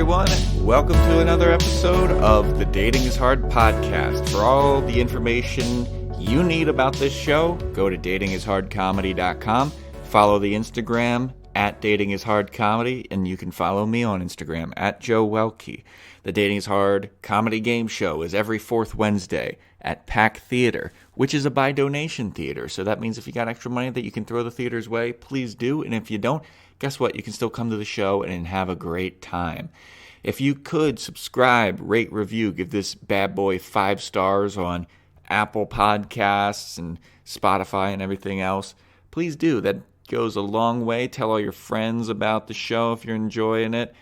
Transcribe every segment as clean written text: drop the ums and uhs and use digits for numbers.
everyone. Welcome to another episode of the Dating is Hard podcast. For all the information you need about this show, go to datingishardcomedy.com. Follow the Instagram at datingishardcomedy, and you can follow me on Instagram at Joe Welkie. The Dating is Hard comedy game show is every fourth Wednesday at Pack Theater, which is a by donation theater. So that means if you got extra money that you can throw the theater's way, please do. And if you don't, guess what? You can still come to the show and have a great time. If you could subscribe, rate, review, give this bad boy 5 stars on Apple Podcasts and Spotify and everything else, please do. That goes a long way. Tell all your friends about the show if you're enjoying it.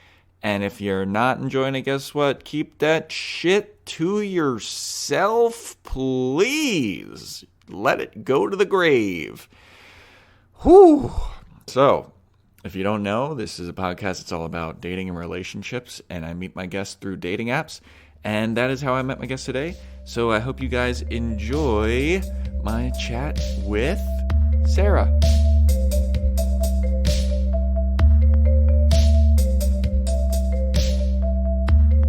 And if you're not enjoying it, guess what? Keep that shit to yourself, please. Let it go to the grave. Whew. So, if you don't know, this is a podcast that's all about dating and relationships, and I meet my guests through dating apps, and that is how I met my guest today. So I hope you guys enjoy my chat with Sara.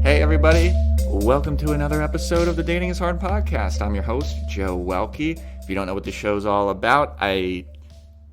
Hey everybody, welcome to another episode of the Dating is Hard podcast. I'm your host, Joe Welkie. If you don't know what the show's all about, I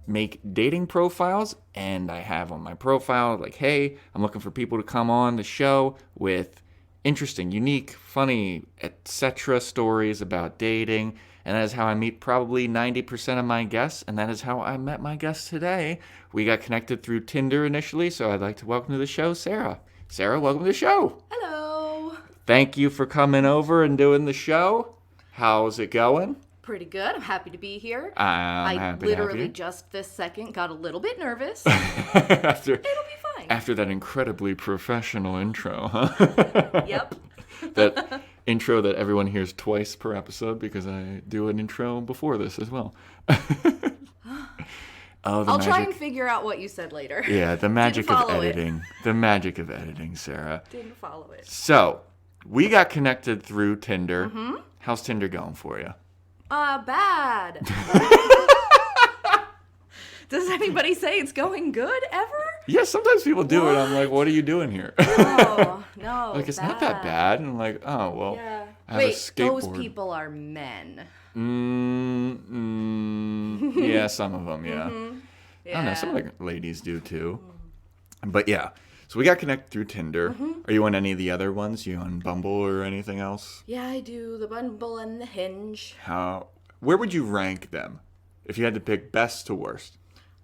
make dating profiles, and I have on my profile like, hey, I'm looking for people to come on the show with interesting, unique, funny, etc. stories about dating, and that is how I meet probably 90% of my guests, and that is how I met my guest today. We got connected through Tinder initially, so I'd like to welcome to the show Sara. Sara, welcome to the show. Hello. Thank you for coming over and doing the show. How's it going? Pretty good. I'm happy to be here. I'm happy to have you. Just this second got a little bit nervous. It'll be fine. After that incredibly professional intro, huh? Yep. That intro that everyone hears twice per episode because I do an intro before this as well. I'll try and figure out what you said later. Yeah, the magic of editing. The magic of editing, Sara. Didn't follow it. So, we got connected through Tinder. Mm-hmm. How's Tinder going for you? Bad. Does anybody say it's going good ever? Yeah, sometimes people do it. I'm like, what are you doing here? No, like, it's not that bad. And I'm like, oh, well, yeah. I have a skateboard. Those people are men. Yeah, some of them, yeah. Mm-hmm. Yeah. I don't know, some of the ladies do too. But yeah, so we got connected through Tinder. Mm-hmm. Are you on any of the other ones? You on Bumble or anything else? Yeah, I do. The Bumble and the Hinge. Where would you rank them if you had to pick best to worst?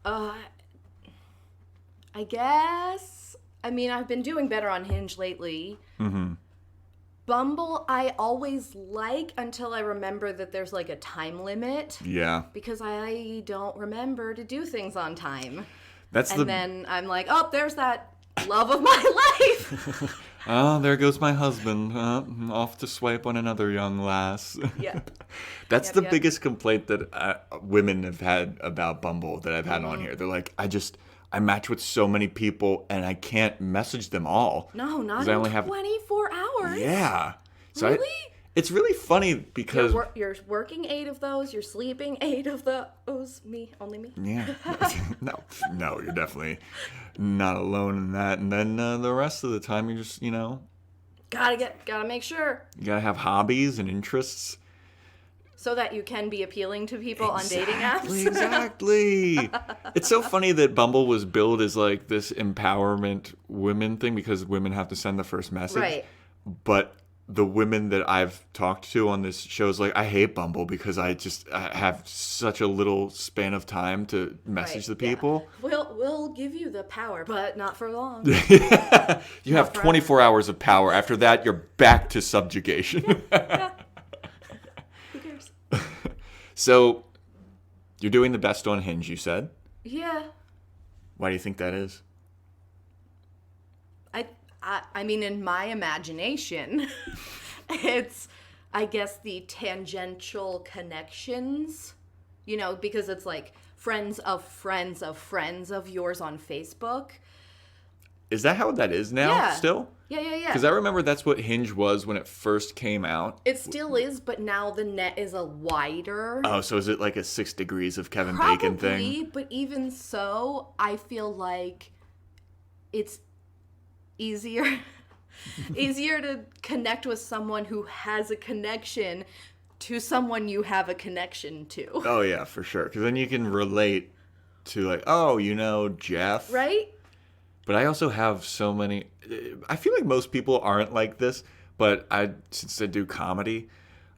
I guess. I mean, I've been doing better on Hinge lately. Mm-hmm. Bumble, I always like until I remember that there's like a time limit. Yeah. Because I don't remember to do things on time. And then I'm like, oh, there's that love of my life. Oh, there goes my husband. Off to swipe on another young lass. Yep. That's the biggest complaint that women have had about Bumble that I've had on here. They're like, I match with so many people and I can't message them all. No, not in 24 hours. Yeah. So really? It's really funny because you're working 8 of those, you're sleeping 8 of those, only me. Yeah. No, you're definitely not alone in that. And then the rest of the time you're just, gotta make sure. You gotta have hobbies and interests. So that you can be appealing to people on dating apps. Exactly. It's so funny that Bumble was billed as like this empowerment women thing because women have to send the first message. Right. But the women that I've talked to on this show is like, I hate Bumble because I have such a little span of time to message the people. Yeah. We'll give you the power, but not for long. You have 24 hours of power. After that, you're back to subjugation. Yeah. Who cares? So, you're doing the best on Hinge, you said? Yeah. Why do you think that is? I mean, in my imagination, it's, I guess, the tangential connections, because it's like friends of friends of friends of yours on Facebook. Is that how that is now still? Yeah. Because I remember that's what Hinge was when it first came out. It still is, but now the net is a wider. Oh, so is it like a 6 degrees of Kevin Probably, Bacon thing? But even so, I feel like it's easier. Easier to connect with someone who has a connection to someone you have a connection to. Oh, yeah, for sure. Because then you can relate to, like, oh, you know, Jeff. Right? But I also have so many... I feel like most people aren't like this, but since I do comedy,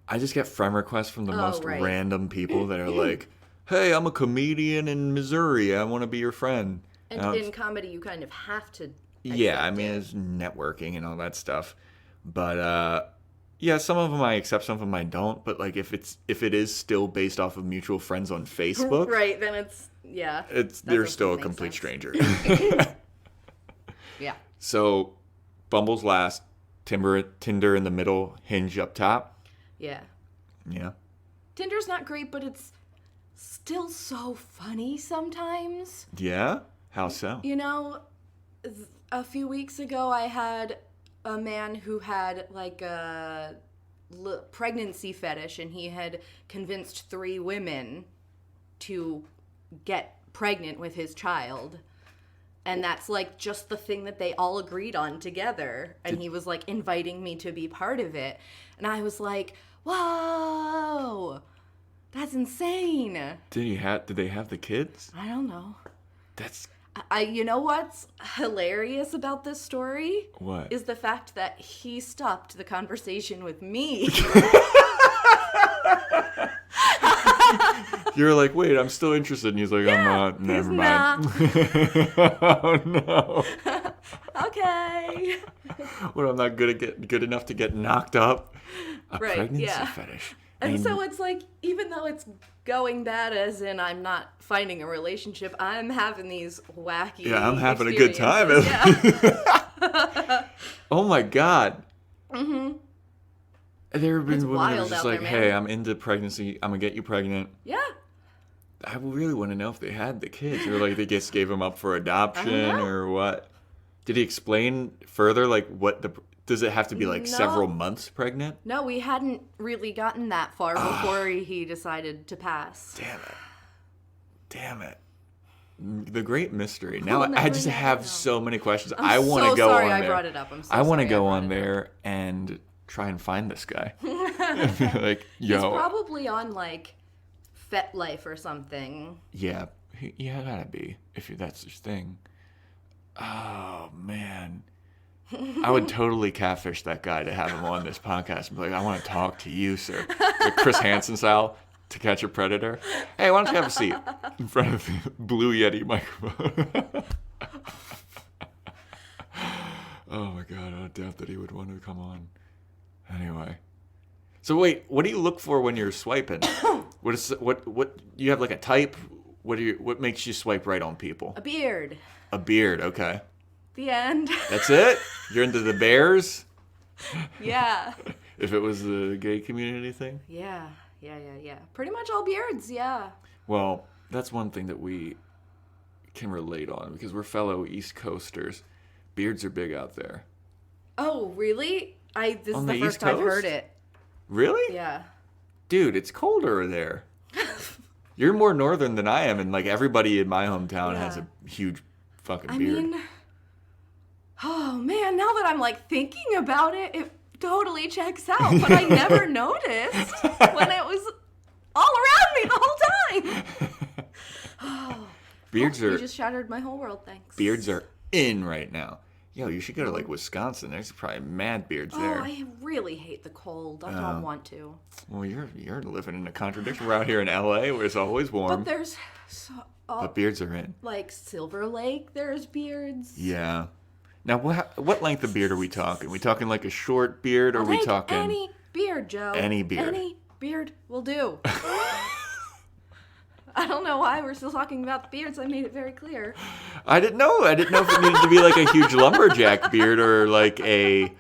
I just get friend requests from the most random people that are like, hey, I'm a comedian in Missouri. I want to be your friend. And in comedy, you kind of have to... Yeah, I mean, it's networking and all that stuff. But, yeah, some of them I accept, some of them I don't. But, like, if it is still based off of mutual friends on Facebook... Right, then it's... Yeah. They're still a complete stranger. Yeah. So, Bumble's last, Tinder in the middle, Hinge up top. Yeah. Yeah. Tinder's not great, but it's still so funny sometimes. Yeah? How so? You know, a few weeks ago I had a man who had like a pregnancy fetish, and he had convinced 3 women to get pregnant with his child. And that's, like, just the thing that they all agreed on together. And he was, like, inviting me to be part of it. And I was like, whoa, that's insane. Did they have the kids? I don't know. That's... You know what's hilarious about this story? What? Is the fact that he stopped the conversation with me. You're like, wait, I'm still interested. And he's like, I'm not. Never mind. Oh, no. Okay. Well, I'm not good enough to get knocked up. A pregnancy fetish. And so it's like, even though it's going bad, as in I'm not finding a relationship, I'm having these wacky I'm having a good time. Yeah. Oh, my God. Mm-hmm. There have been women that are just like, hey, I'm into pregnancy. I'm going to get you pregnant. Yeah. I really want to know if they had the kids, or like they just gave them up for adoption, or what. Did he explain further, like does it have to be like several months pregnant? No, we hadn't really gotten that far before he decided to pass. Damn it. The great mystery. Now I just have so many questions. I want to so go sorry on I there. brought it up. I'm so I want to sorry go on there and try and find this guy. Like, yo. He's probably on like FetLife or something. Yeah, gotta be, if that's his thing. Oh, man. I would totally catfish that guy to have him on this podcast and be like, I want to talk to you, sir. Like Chris Hansen style, To Catch a Predator. Hey, why don't you have a seat in front of the Blue Yeti microphone? Oh, my God, I doubt that he would want to come on. Anyway. So wait, what do you look for when you're swiping? What you have, like a type? What makes you swipe right on people? A beard. A beard, okay. The end. That's it? You're into the bears? Yeah. If it was the gay community thing? Yeah. Pretty much all beards, yeah. Well, that's one thing that we can relate on because we're fellow East Coasters. Beards are big out there. Oh, really? This on is the first I've heard it. Really? Yeah. Dude, it's colder there. You're more northern than I am, and like everybody in my hometown has a huge fucking beard. I mean, oh man, now that I'm like thinking about it, it totally checks out. But I never noticed when it was all around me the whole time. Oh, Beards are. You just shattered my whole world. Thanks. Beards are in right now. Yo, you should go to like Wisconsin. There's probably mad beards there. Oh, I really hate the cold. I don't want to. Well, you're living in a contradiction. We're out here in LA where it's always warm. But there's but beards are in. Like Silver Lake, there's beards. Yeah. Now, what length of beard are we talking? We talking like a short beard, or are we talking any beard, Joe? Any beard. Any beard will do. I don't know why we're still talking about the beards. I made it very clear. I didn't know if it needed to be like a huge lumberjack beard or like a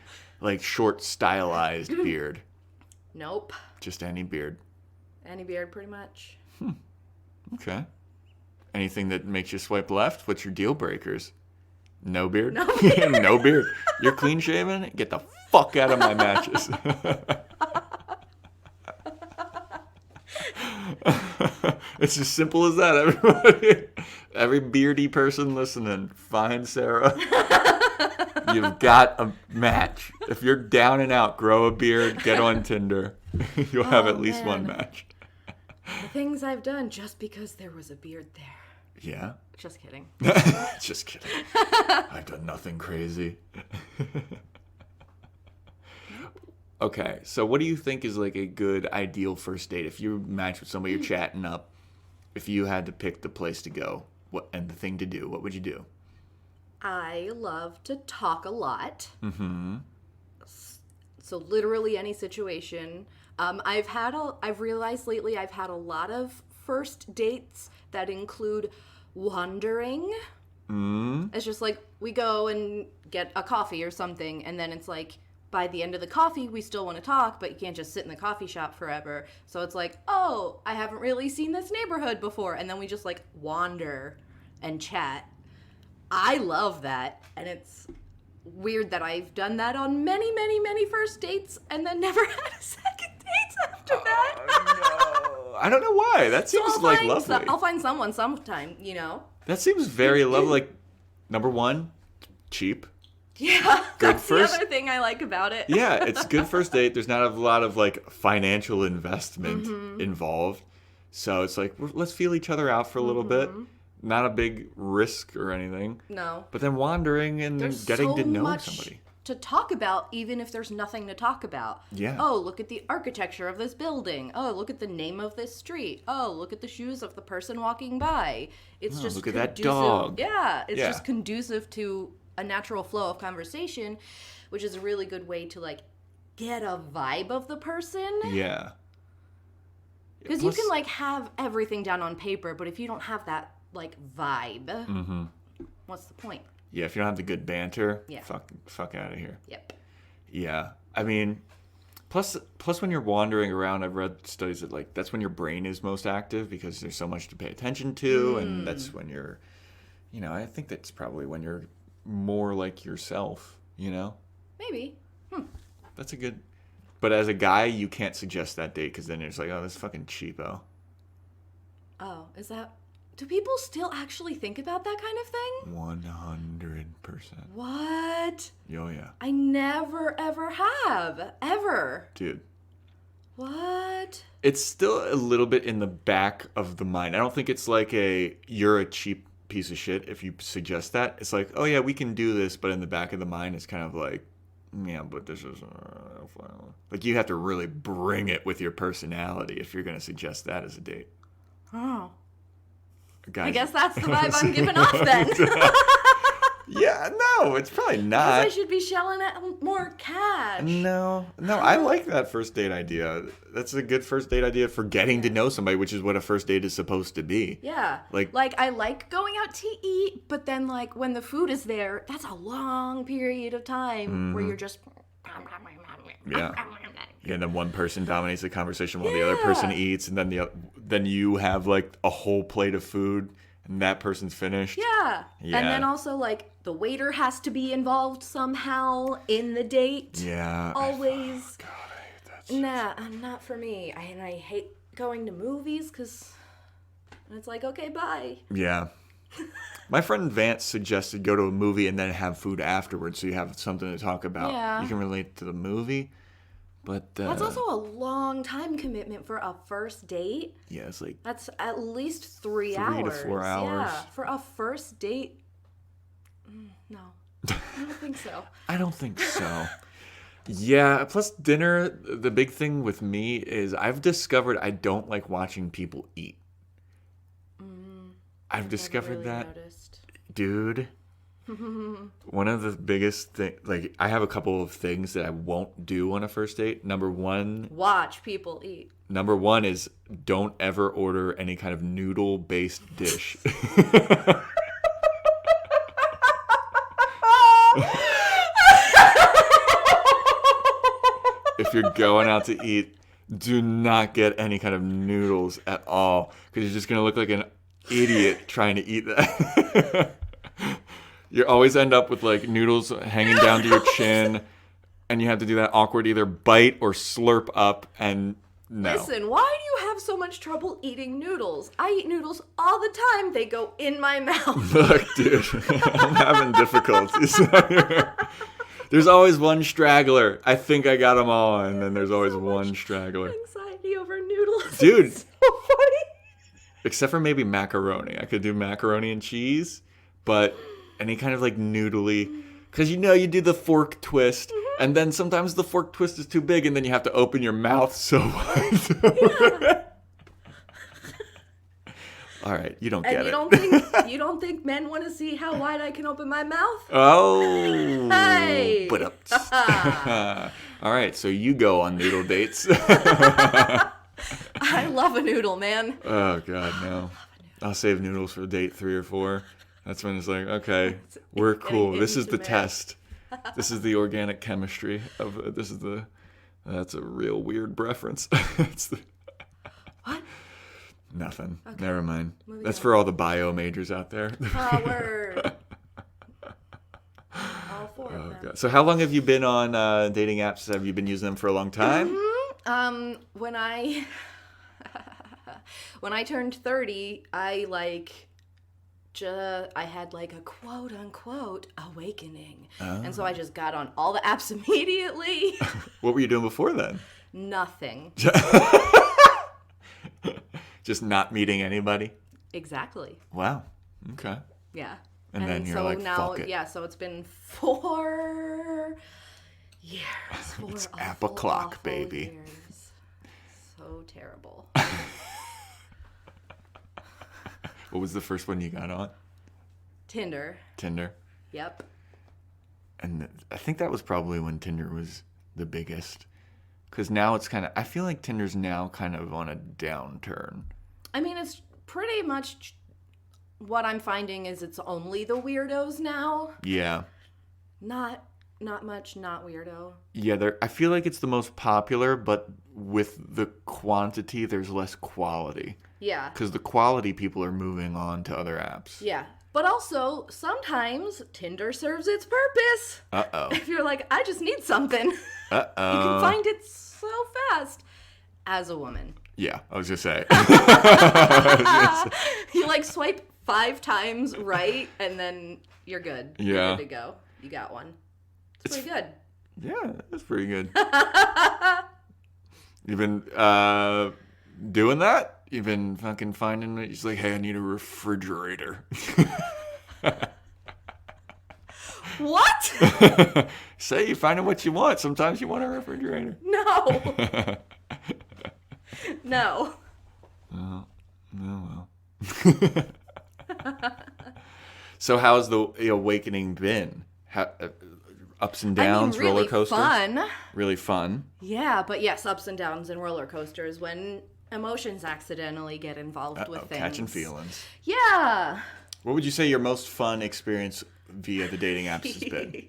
short stylized beard. Nope. Just any beard. Any beard, pretty much. Okay. Anything that makes you swipe left? What's your deal breakers? No beard? No beard. No beard. You're clean shaven? Get the fuck out of my matches. It's as simple as that, everybody. Every beardy person listening, find Sarah. You've got a match. If you're down and out, grow a beard, get on Tinder. You'll have at least one match. The things I've done just because there was a beard there. Yeah? Just kidding. Just kidding. I've done nothing crazy. Okay, so what do you think is like a good ideal first date? If you match with somebody, you're chatting up, if you had to pick the place to go and the thing to do, what would you do? I love to talk a lot. Mm-hmm. So literally any situation. I've realized lately I've had a lot of first dates that include wandering. It's just like we go and get a coffee or something, and then it's like by the end of the coffee we still want to talk, but you can't just sit in the coffee shop forever. So it's like, oh, I haven't really seen this neighborhood before, and then we just like wander and chat. I love that, and it's weird that I've done that on many, many, many first dates and then never had a second date after that. No. I don't know why. That seems like lovely. I'll find someone sometime, That seems very lovely. Like, number one, cheap. Yeah, Good that's first... the other thing I like about it. Yeah, it's good first date. There's not a lot of, like, financial investment involved. So it's like, let's feel each other out for a little bit. Not a big risk or anything. No. But then wandering and getting to know somebody. There's so much to talk about, even if there's nothing to talk about. Yeah. Oh, look at the architecture of this building. Oh, look at the name of this street. Oh, look at the shoes of the person walking by. It's just look at that dog. Yeah, it's just conducive to a natural flow of conversation, which is a really good way to, like, get a vibe of the person. Yeah. Because you can, like, have everything down on paper, but if you don't have that, like, vibe, what's the point? Yeah, if you don't have the good banter, Yeah. fuck out of here. Yep. Yeah. I mean, plus when you're wandering around, I've read studies that, like, that's when your brain is most active because there's so much to pay attention to, and that's when you're, I think that's probably when you're more like yourself, Maybe. That's a good... But as a guy, you can't suggest that date because then you're just like, oh, this fucking cheapo. Oh, is that... Do people still actually think about that kind of thing? 100%. What? Oh, yeah. I never, ever have. Ever. Dude. What? It's still a little bit in the back of the mind. I don't think it's like you're a cheap piece of shit if you suggest that. It's like, oh, yeah, we can do this, but in the back of the mind, it's kind of like, yeah, but this is... like, you have to really bring it with your personality if you're going to suggest that as a date. Oh. Guys, I guess that's the vibe I'm giving off then. Yeah, no, it's probably not. I should be shelling out more cash. No, I like that first date idea. That's a good first date idea for getting to know somebody, which is what a first date is supposed to be. Yeah. Like I like going out to eat, but then, like, when the food is there, that's a long period of time where you're just... Yeah. Yeah, and then one person dominates the conversation while the other person eats, and then you have, like, a whole plate of food, and that person's finished. Yeah. Yeah. And then also, like, the waiter has to be involved somehow in the date. Yeah. Always. Oh, God, I hate that. Nah, not for me. And I hate going to movies because it's like, okay, bye. Yeah. My friend Vance suggested go to a movie and then have food afterwards so you have something to talk about. Yeah. You can relate to the movie. But that's also a long time commitment for a first date. Yeah, it's like... That's at least 3 hours. 3 to 4 hours. Yeah, for a first date. No, I don't think so. I don't think so. Yeah, plus dinner, the big thing with me is I've discovered I don't like watching people eat. I've discovered really that. Noticed. Dude. One of the biggest things, like, I have a couple of things that I won't do on a first date. Number one is don't ever order any kind of noodle-based dish. If you're going out to eat, do not get any kind of noodles at all, because you're just going to look like an idiot trying to eat that. You always end up with, like, noodles hanging down to your chin, and you have to do that awkward either bite or slurp up, and No. Listen, why do you have so much trouble eating noodles? I eat noodles all the time. They go in my mouth. Look, dude, I'm having difficulties. There's always one straggler. I think I got them all, and then there's always one straggler. Anxiety over noodles. Dude. It's so funny. Except for maybe macaroni. I could do macaroni and cheese, but any kind of like noodly. Because you do the fork twist, and then sometimes the fork twist is too big, and then you have to open your mouth so wide. Yeah. All right, you don't get it. You don't think men want to see how wide I can open my mouth? Oh. Hey. But all right, so you go on noodle dates. I love a noodle, man. Oh God, no. I'll save noodles for date 3 or 4. That's when it's like, okay, we're cool. This is the test. This is the organic chemistry of that's a real weird reference. What? Nothing. Okay. Never mind. Moving That's on. for all the bio majors out there. Word. All 4 of them. God. So how long have you been on dating apps? Have you been using them for a long time? When I turned 30, I had like a quote unquote awakening. Oh. And so I just got on all the apps immediately. What were you doing before then? Nothing. Just not meeting anybody? Exactly. Wow. Okay. Yeah. And then you're so like, now, fuck it. yeah, so it's been 4 years. It's app o'clock, awful baby. Years. So terrible. What was the first one you got on? Tinder. Tinder. Yep. And I think that was probably when Tinder was the biggest. Because now it's I feel like Tinder's now kind of on a downturn. I mean, it's pretty much what I'm finding is it's only the weirdos now. Yeah. Not much not weirdo. Yeah, I feel like it's the most popular, but with the quantity, there's less quality. Yeah. Because the quality people are moving on to other apps. Yeah. But also, sometimes Tinder serves its purpose. Uh-oh. If you're like, I just need something. Uh-oh. You can find it so fast as a woman. Yeah, I was just saying. You swipe 5 times right, and then you're good. Yeah. You're good to go. You got one. It's pretty good. Yeah, that's pretty good. You've been doing that? You've been fucking finding it? He's like, hey, I need a refrigerator. What? Say you're finding what you want. Sometimes you want a refrigerator. No. No. Oh, well. So how's the awakening been? Ups and downs, really roller coasters? Fun. Really fun. Yeah, but yes, ups and downs and roller coasters when emotions accidentally get involved with things. Catching feelings. Yeah. What would you say your most fun experience via the dating apps has been?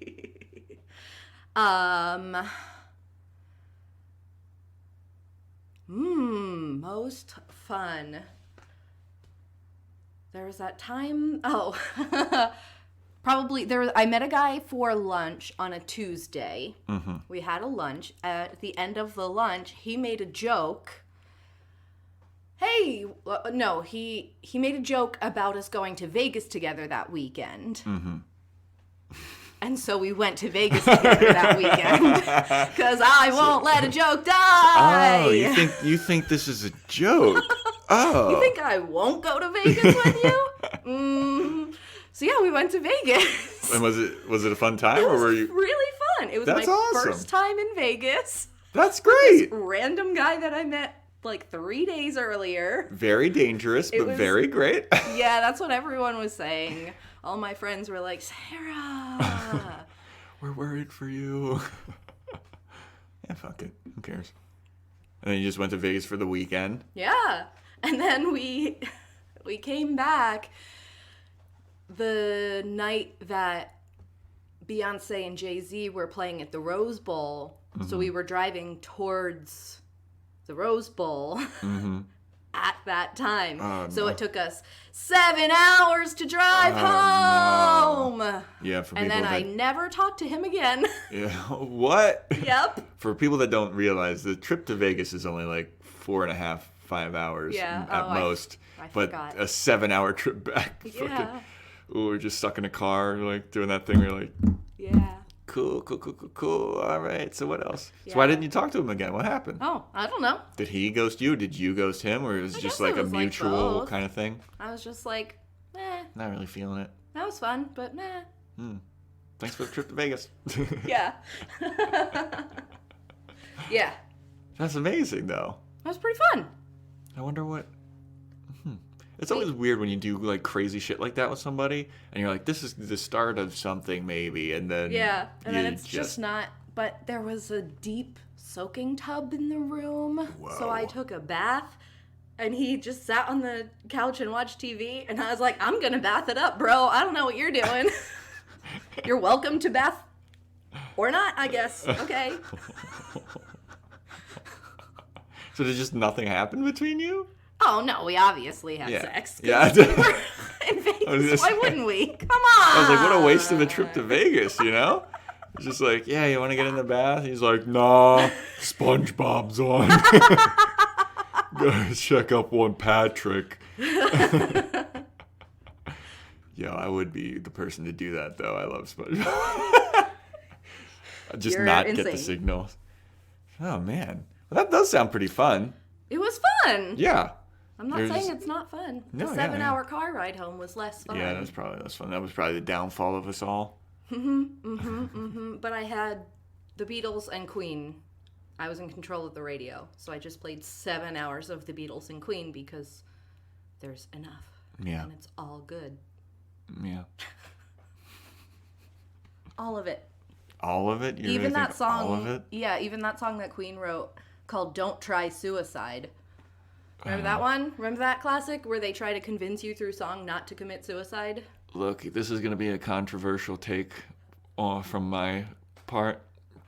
Most fun. There was that time. Oh, probably I met a guy for lunch on a Tuesday. Mm-hmm. We had a lunch. At the end of the lunch, he made a joke. Hey, no, he made a joke about us going to Vegas together that weekend. Mm-hmm. And so we went to Vegas together that weekend because I won't let a joke die. Oh, you think this is a joke? Oh, you think I won't go to Vegas with you? So yeah, we went to Vegas. And was it a fun time, or were you? Really fun. It was That's my awesome. first time in Vegas. That's great. Random guy that I met 3 days earlier. Very dangerous, but very great. Yeah, that's what everyone was saying. All my friends were like, Sara. We're worried for you. Yeah, fuck it. Who cares? And then you just went to Vegas for the weekend? Yeah. And then we came back the night that Beyonce and Jay-Z were playing at the Rose Bowl. Mm-hmm. So we were driving towards the Rose Bowl. Mm-hmm. at that time. So no. it took us 7 hours to drive home. No. Yeah, for and people then I never talked to him again. Yeah, what? Yep. For people that don't realize, the trip to Vegas is only like 4.5, 5 hours at most. I but forgot. a 7-hour trip back. Yeah. We're just stuck in a car, like doing that thing. We're like, Yeah. cool. All right. So what else? Yeah. So why didn't you talk to him again? What happened? Oh, I don't know. Did he ghost you? Did you ghost him? Or it was just like a mutual both. kind of thing? I was just like, Not really feeling it. that was fun, but Thanks for the trip to Vegas. Yeah. Yeah. That's amazing, though. That was pretty fun. I wonder what... It's always weird when you do like crazy shit like that with somebody, and you're like, "This is the start of something, maybe," and then then it's just not. But there was a deep soaking tub in the room, so I took a bath, and he just sat on the couch and watched TV, and I was like, "I'm gonna bath it up, bro. I don't know what you're doing. You're welcome to bath, or not, I guess. Okay." So did just nothing happen between you? Oh, no, we obviously had sex. Yeah. We were in Vegas. Why wouldn't we? Come on. I was like, what a waste of a trip to Vegas, you know? It's just like, yeah, you want to get in the bath? He's like, nah, SpongeBob's on. Gotta check up on Patrick. Yeah, I would be the person to do that, though. I love SpongeBob. Just You're not insane. get the signals. Oh, man. Well, that does sound pretty fun. It was fun. Yeah. I'm not saying it's not fun. The No, 7-hour car ride home was less fun. Yeah, that's probably less fun. That was probably the downfall of us all. But I had the Beatles and Queen. I was in control of the radio, so I just played 7 hours of the Beatles and Queen because there's enough. Yeah. And it's all good. Yeah. All of it. All of it? You Even really that think song. all of it? Yeah, even that song that Queen wrote called "Don't Try Suicide." Remember that one? Remember that classic where they try to convince you through song not to commit suicide? Look, this is going to be a controversial take from my part,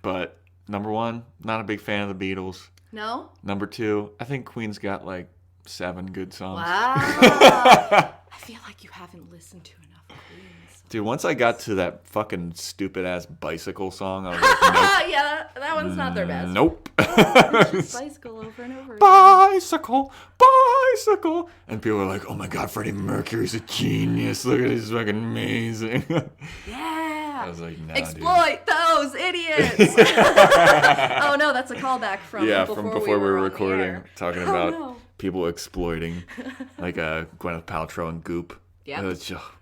but number one, not a big fan of the Beatles. No? Number two, I think Queen's got like 7 good songs. Wow. I feel like you haven't listened to enough Queen songs. Dude, once I got to that fucking stupid-ass bicycle song, I was like, nope. Yeah, that one's not their best. Nope. Just bicycle over and over again. Bicycle. And people are like, oh my god, Freddie Mercury's a genius. Look at he's fucking amazing. Yeah. I was like, nah, Exploit those idiots. Oh no, that's a callback from before we were recording, talking about people exploiting, like Gwyneth Paltrow and Goop. Yeah.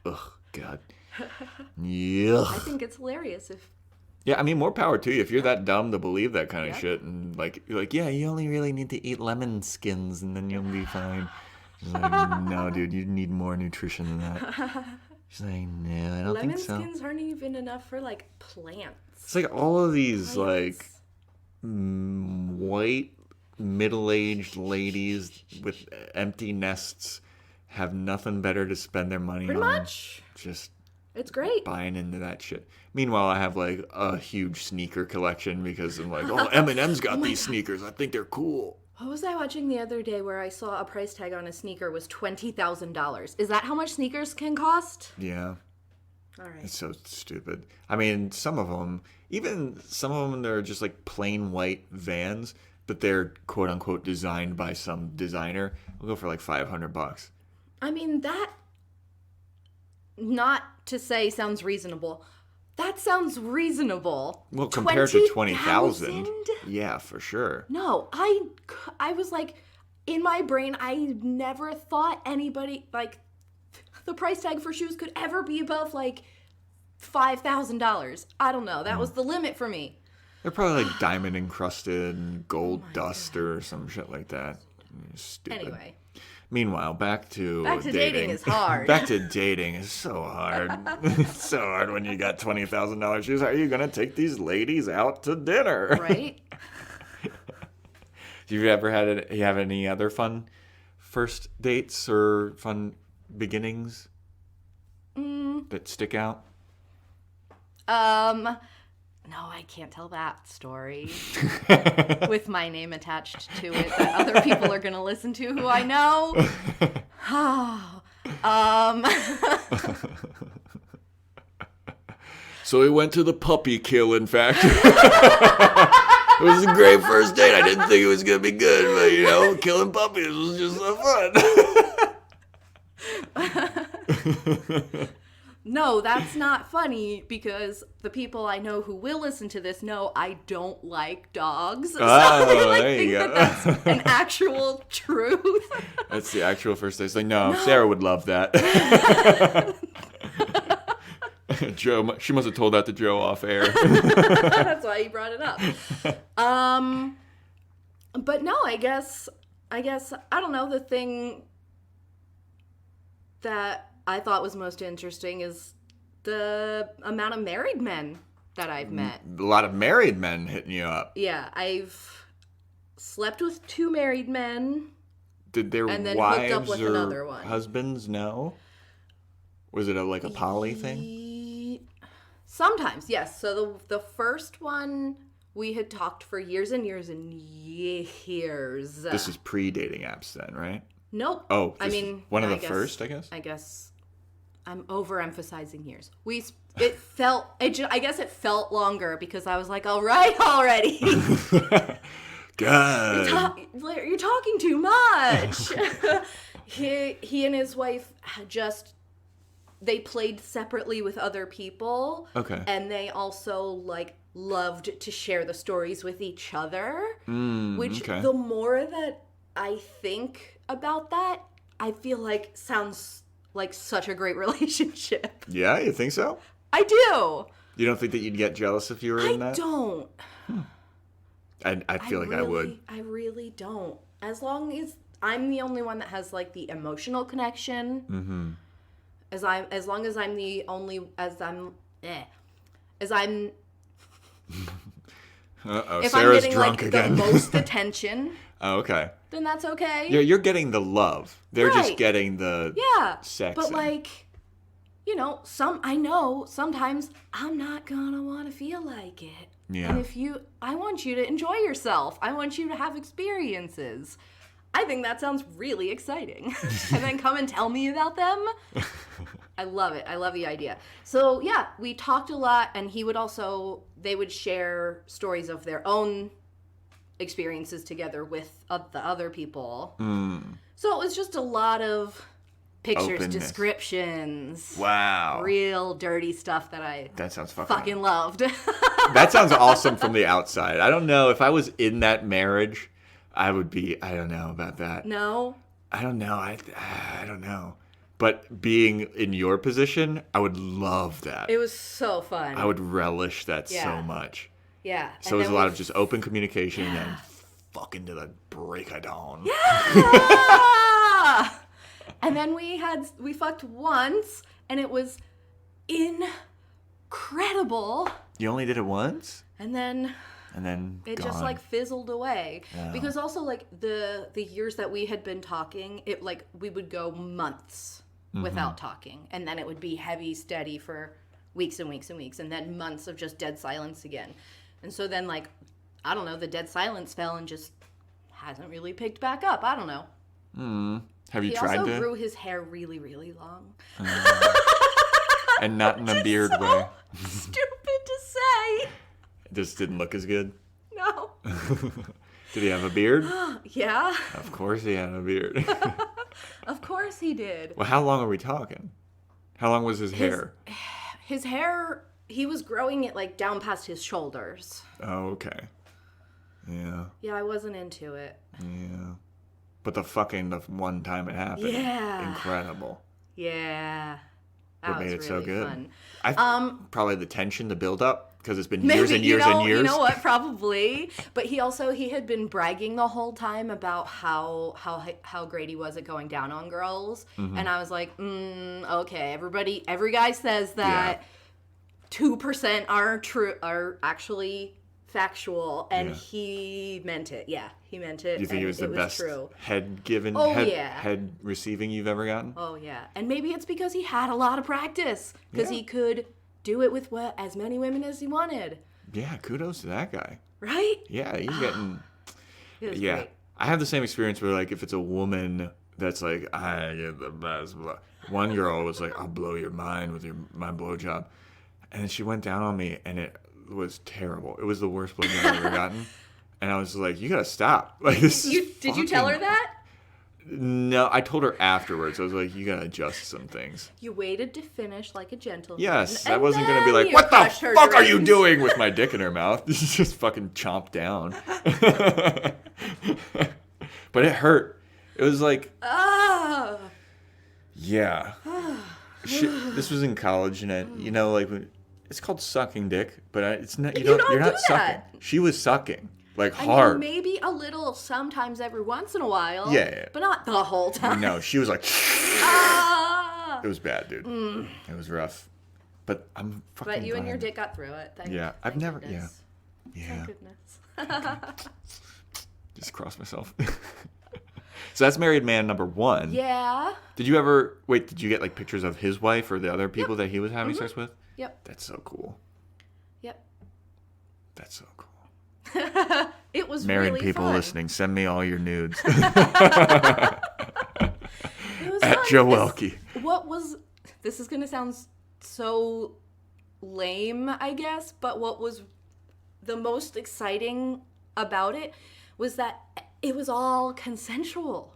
Ugh, God. Yeah. I think it's hilarious if. Yeah, I mean, more power to you if you're that dumb to believe that kind of shit, and like, you're like, yeah, you only really need to eat lemon skins, and then you'll be fine. She's like, no, dude, you need more nutrition than that. She's like, no, I don't think so. Lemon skins aren't even enough for like plants. It's like all of these like white middle-aged ladies with empty nests have nothing better to spend their money on. Pretty much. Just it's great. Buying into that shit. Meanwhile, I have like a huge sneaker collection because I'm like, oh, Eminem's got these sneakers. I think they're cool. What was I watching the other day where I saw a price tag on a sneaker was $20,000? Is that how much sneakers can cost? Yeah. All right. It's so stupid. I mean, some of them, they're just like plain white Vans, but they're quote unquote designed by some designer. We'll go for like $500. I mean, that, not to say sounds reasonable. That sounds reasonable. Well, compared to 20,000, yeah, for sure. No, I was like, in my brain, I never thought anybody, like, the price tag for shoes could ever be above, like, $5,000. I don't know. That was the limit for me. They're probably, like, diamond encrusted and gold dust or some shit like that. Stupid. Anyway. Meanwhile, back to dating is hard. Back to dating is so hard. It's so hard when you got $20,000 shoes. How are you going to take these ladies out to dinner? Right? Do you have any other fun first dates or fun beginnings that stick out? No, I can't tell that story with my name attached to it that other people are going to listen to who I know. So we went to the puppy killing factory. It was a great first date. I didn't think it was going to be good, but, you know, killing puppies was just so fun. No, that's not funny because the people I know who will listen to this know I don't like dogs. So I there you go. that's an actual truth. That's the actual first date. It's like, no, Sarah would love that. Joe, she must have told that to Joe off air. That's why he brought it up. But no, I guess, I don't know, the thing that I thought was most interesting is the amount of married men that I've met. A lot of married men hitting you up. Yeah, I've slept with 2 married men. Did their and then wives hooked up with or another one. husbands know? Was it like a poly thing? Sometimes, yes. So the first one, we had talked for years and years and years. This is pre-dating apps then, right? Nope. Oh, I mean, one of the first, I guess? I guess I'm overemphasizing years. I guess it felt longer because I was like, all right already. God. You're talking too much. He and his wife they played separately with other people. Okay. And they also, like, loved to share the stories with each other. Which, the more that I think about that, I feel like sounds like such a great relationship. Yeah, you think so? I do. You don't think that you'd get jealous if you were in that? I don't. I feel like I would. I really don't. As long as I'm the only one that has, like, the emotional connection. Mm-hmm. As long as I'm the only, as I'm. If Sarah's I'm getting, drunk like, again. the most attention. Oh, okay. Then that's okay. You're getting the love. They're just Right. getting the sex. But, like, you know, I know sometimes I'm not gonna want to feel like it. Yeah. And I want you to enjoy yourself. I want you to have experiences. I think that sounds really exciting. And then come and tell me about them. I love it. I love the idea. So, yeah, we talked a lot, and they would share stories of their own experiences together with the other people. So it was just a lot of pictures, Openness. Descriptions. Wow. Real dirty stuff that That sounds fucking loved. That sounds awesome from the outside. I don't know. If I was in that marriage, I would be, I don't know about that. No? I don't know. I don't know. But being in your position, I would love that. It was so fun. I would relish that so much. Yeah. So it was a lot of just open communication and then fucking to the break of dawn. Yeah! And then we fucked once, and it was incredible. You only did it once? And then it gone. just, like, fizzled away. Yeah. Because also, like, the years that we had been talking, it, like, we would go months without talking. And then it would be heavy, steady for weeks and weeks and weeks. And then months of just dead silence again. And so then, like, I don't know, the dead silence fell and just hasn't really picked back up. I don't know. Have you He tried also to? grew his hair really, really long. And not in a beard so way. Stupid to say. It just didn't look as good. No. Did he have a beard? Yeah. Of course he had a beard. Of course he did. Well, how long are we talking? How long was his hair? His hair, he was growing it, like, down past his shoulders. Oh, okay. Yeah. Yeah, I wasn't into it. Yeah. But the one time it happened. Yeah. Incredible. Yeah. That What made was it really so good? fun. Probably the tension, the build up, because it's been Maybe, years and years and years. You know what? Probably. But he had been bragging the whole time about how great he was at going down on girls, and I was like, okay, every guy says that. 2% are actually factual, and he meant it. Yeah, he meant it. Do you think it was the best true. head receiving you've ever gotten? Oh yeah, and maybe it's because he had a lot of practice because he could do it with as many women as he wanted. Yeah, kudos to that guy. Right? Yeah, he's getting... It was yeah. great. I have the same experience where, like, if it's a woman that's like, I get the best. One girl was like, I'll blow your mind with my blowjob. And then she went down on me, and it was terrible. It was the worst blowjob I've ever gotten. And I was like, you gotta stop. Like, this Did you tell her that? No, I told her afterwards. I was like, you gotta adjust some things. You waited to finish like a gentleman. Yes, I and wasn't gonna be then like, you what the crushed her fuck are you dreams." doing with my dick in her mouth? This is just fucking chomped down. But it hurt. It was like, Ah. yeah. This was in college, and you know, like, it's called sucking dick, but it's not. You're not do sucking. that. She was sucking, like, I hard. mean, maybe a little sometimes every once in a while. Yeah. But not the whole time. No, she was like, Ah. it was bad, dude. It was rough. But I'm fucking. But you and glad. your dick got through it. I've never. Goodness. Yeah. Thank goodness. Just cross myself. So that's married man number 1. Yeah. Did you get like pictures of his wife or the other people that he was having sex with? Yep. That's so cool. Yep. That's so cool. It was Married really people fun. listening, send me all your nudes. It was At fun Joe because Welkie. This is going to sound so lame, I guess, but what was the most exciting about it was that it was all consensual.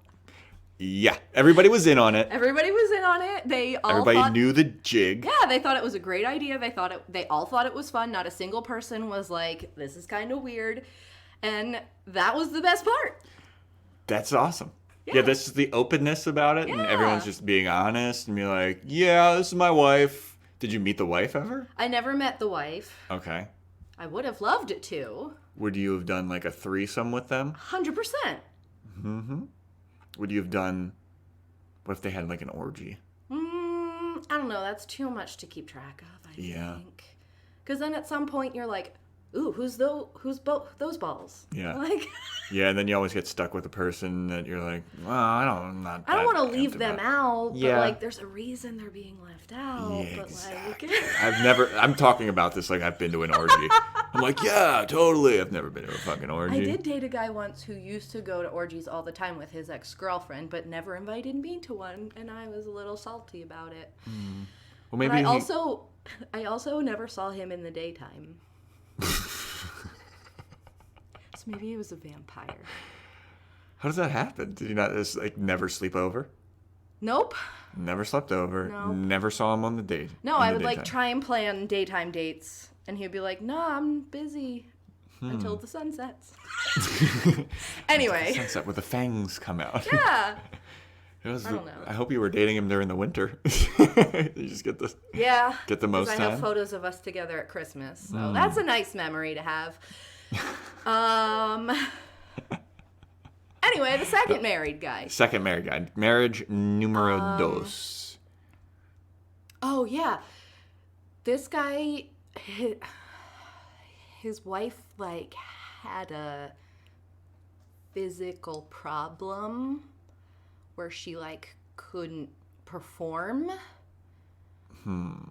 Yeah, everybody was in on it. Everybody was in on it. Everybody knew the jig. Yeah, they thought it was a great idea. They all thought it was fun. Not a single person was like, this is kind of weird. And that was the best part. That's awesome. Yeah, this is the openness about it, and Yeah. everyone's just being honest and be like, yeah, this is my wife. Did you meet the wife ever? I never met the wife. Okay. I would have loved it to. Would you have done like a threesome with them? 100%. Would you have done, what if they had like an orgy? I don't know. That's too much to keep track of, I think. Because then at some point you're like, ooh, who's those balls? Yeah. Like, Yeah, and then you always get stuck with a person that you're like, well, I don't want to leave them out, Yeah. but like there's a reason they're being left out. Yeah, but exactly. like I'm talking about this like I've been to an orgy. I'm like, yeah, totally. I've never been to a fucking orgy. I did date a guy once who used to go to orgies all the time with his ex-girlfriend, but never invited me to one, and I was a little salty about it. Well, maybe But I also never saw him in the daytime. So maybe he was a vampire. How does that happen? Did you not just like never sleep over? Nope. Never slept over. No. Never saw him on the date. No, in I the would like daytime. try and plan daytime dates, and he'd be like, "No, I'm busy until the sun sets." Anyway, Sunset where the fangs come out. yeah, I don't know. I hope you were dating him during the winter. You just get the yeah. Get the most 'Cause I have time? photos of us together at Christmas, so that's a nice memory to have. Anyway, the second married guy. second married guy. Marriage numero dos. Oh yeah, this guy, his wife like had a physical problem where she like couldn't perform.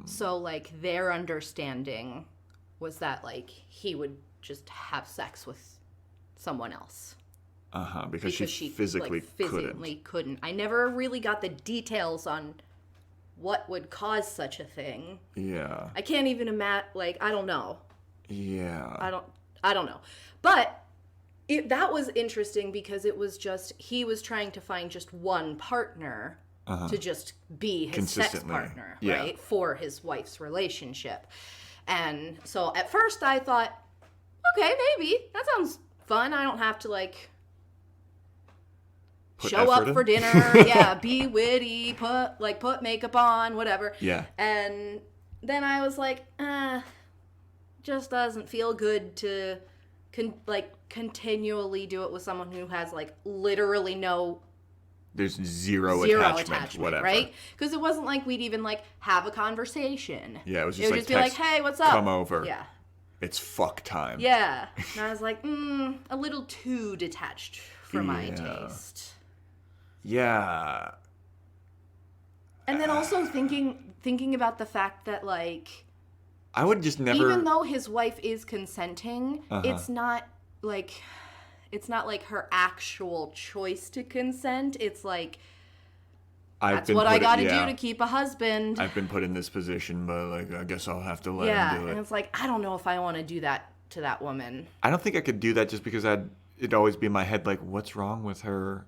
So like their understanding was that like he would just have sex with someone else. Because she physically couldn't. I never really got the details on what would cause such a thing. Yeah. I can't even imagine. Like, I don't know. Yeah. I don't know. But that was interesting because it was just he was trying to find just one partner to just be his sex Consistently. partner, Yeah. right, for his wife's relationship. And so at first I thought, okay, maybe that sounds fun. I don't have to like Put show up effort in? for dinner, yeah, be witty, put makeup on, whatever. Yeah. And then I was like, just doesn't feel good to continually do it with someone who has like literally There's zero attachment, whatever. right? Because it wasn't like we'd even like have a conversation. Yeah, it was just would like just be like, text, hey, what's up? come over. Yeah. It's fuck time. Yeah. And I was like, a little too detached for my Yeah. taste. Yeah. And then also thinking about the fact that like I would just never... Even though his wife is consenting, it's not like her actual choice to consent. It's like, that's what I got to do to keep a husband. I've been put in this position, but like I guess I'll have to let him do it. And it's like, I don't know if I want to do that to that woman. I don't think I could do that just because it'd always be in my head like, what's wrong with her?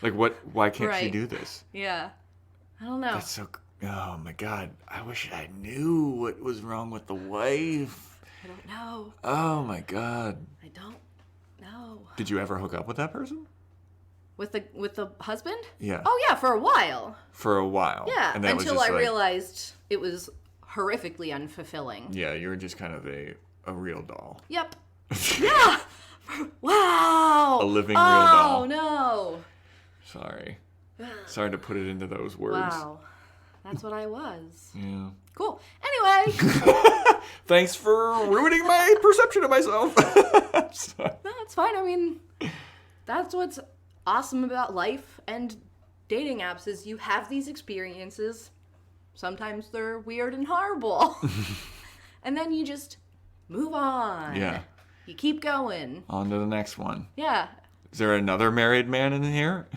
Like, why can't she do this? Yeah. I don't know. That's so... Oh, my God. I wish I knew what was wrong with the wife. I don't know. Oh, my God. I don't know. Did you ever hook up with that person? With the husband? Yeah. Oh, yeah, for a while. For a while. Yeah, and that until was just I realized it was horrifically unfulfilling. Yeah, you were just kind of a real doll. Yep. Yeah! Wow! A living real doll. Oh, no. Sorry to put it into those words. Wow. That's what I was. Yeah. Cool. Anyway. Thanks for ruining my perception of myself. No, it's fine. I mean, that's what's awesome about life and dating apps is you have these experiences. Sometimes they're weird and horrible. And then you just move on. Yeah. You keep going. On to the next one. Yeah. Is there another married man in here?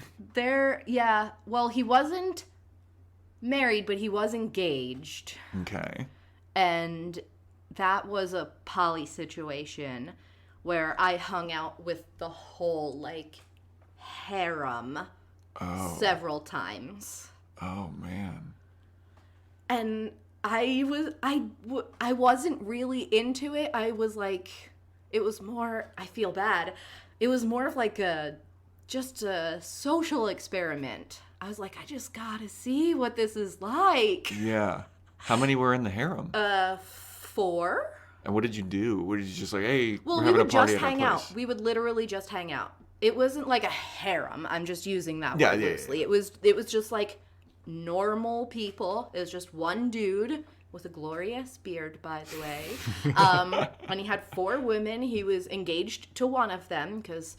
Yeah. Well, he wasn't married, but he was engaged. Okay. And that was a poly situation where I hung out with the whole, like, harem several times. Oh, man. And I wasn't really into it. I was like, it was more, I feel bad. It was more of like just a social experiment. I was like, I just gotta see what this is like. Yeah. How many were in the harem? 4. And what did you do? What did you just like, hey, well, we're having a party just at our hang place? out. We would literally just hang out. It wasn't like a harem. I'm just using that Yeah, word loosely. Yeah. It was just like normal people. It was just one dude with a glorious beard, by the way. And he had 4 women. He was engaged to one of them because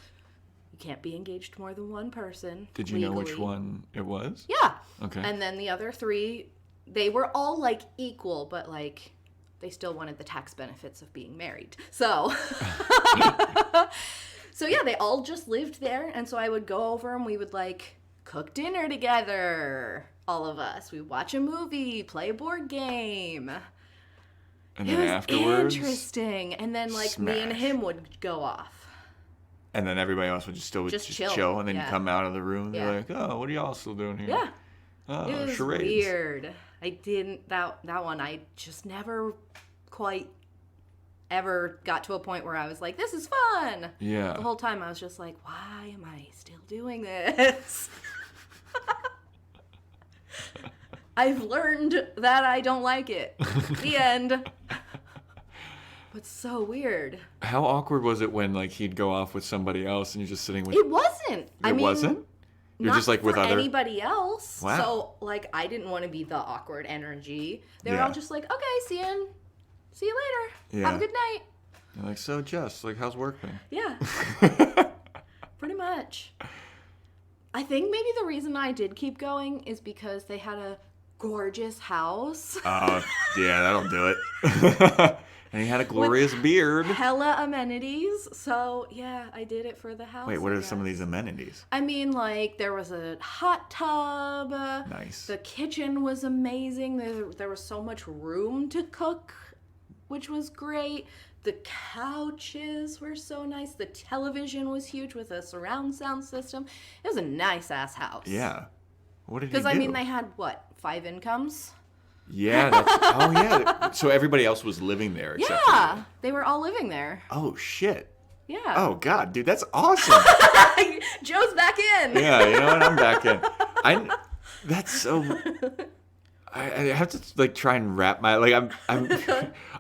you can't be engaged to more than one person. Did you know which one it was? Yeah. Okay. And then the other 3, they were all like equal, but like they still wanted the tax benefits of being married. So, so yeah, they all just lived there. And so I would go over and we would like cook dinner together. All of us. We'd watch a movie, play a board game. And then afterwards, interesting. And then like me and him would go off. And then everybody else would just chill. And then you come out of the room and you're like, oh, what are y'all still doing here? Yeah. Oh, it was charades. weird. I didn't, that one, I just never quite ever got to a point where I was like, this is fun. Yeah. The whole time I was just like, why am I still doing this? I've learned that I don't like it. The end. But so weird. How awkward was it when like he'd go off with somebody else and you're just sitting with... It wasn't. It wasn't? You're not just like with for other... anybody else. Wow. So like I didn't want to be the awkward energy. They were Yeah. all just like, okay, see you later. Yeah. Have a good night. You're like, so Jess, like how's work been? Yeah. Pretty much. I think maybe the reason I did keep going is because they had a gorgeous house. Yeah, that'll do it. And he had a glorious beard. Hella amenities. So, yeah, I did it for the house. Wait, what are some of these amenities? I mean, like, there was a hot tub. Nice. The kitchen was amazing. There was so much room to cook, which was great. The couches were so nice. The television was huge with a surround sound system. It was a nice-ass house. Yeah. What did he do? Because, I mean, they had, 5 incomes? Yeah. Yeah. So everybody else was living there except for you. They were all living there. Oh, shit. Yeah. Oh, God, dude, that's awesome. Joe's back in. Yeah, you know what? I'm back in. That's so... I have to like try and wrap my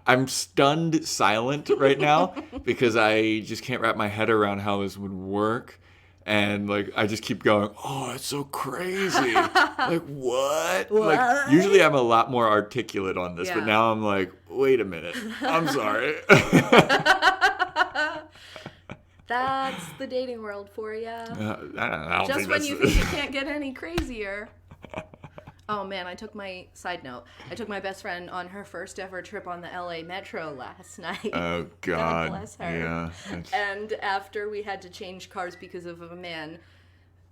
I'm stunned silent right now because I just can't wrap my head around how this would work, and like I just keep going, oh, it's so crazy. Like what? Like usually I'm a lot more articulate on this, but now I'm like, wait a minute, I'm sorry. That's the dating world for you. I don't know. Just when you think it can't get any crazier. Oh man, I took my best friend on her first ever trip on the LA Metro last night. Oh, God. God bless her. Yeah. And after we had to change cars because of a man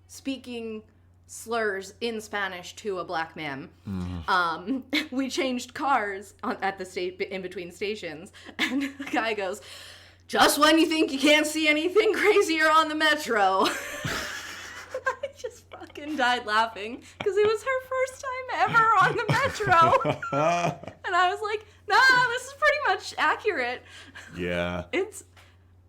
speaking slurs in Spanish to a black man, we changed cars at the in between stations, and the guy goes, "Just when you think you can't see anything crazier on the Metro." I just fucking died laughing because it was her first time ever on the Metro. And I was like, nah, this is pretty much accurate. Yeah. It's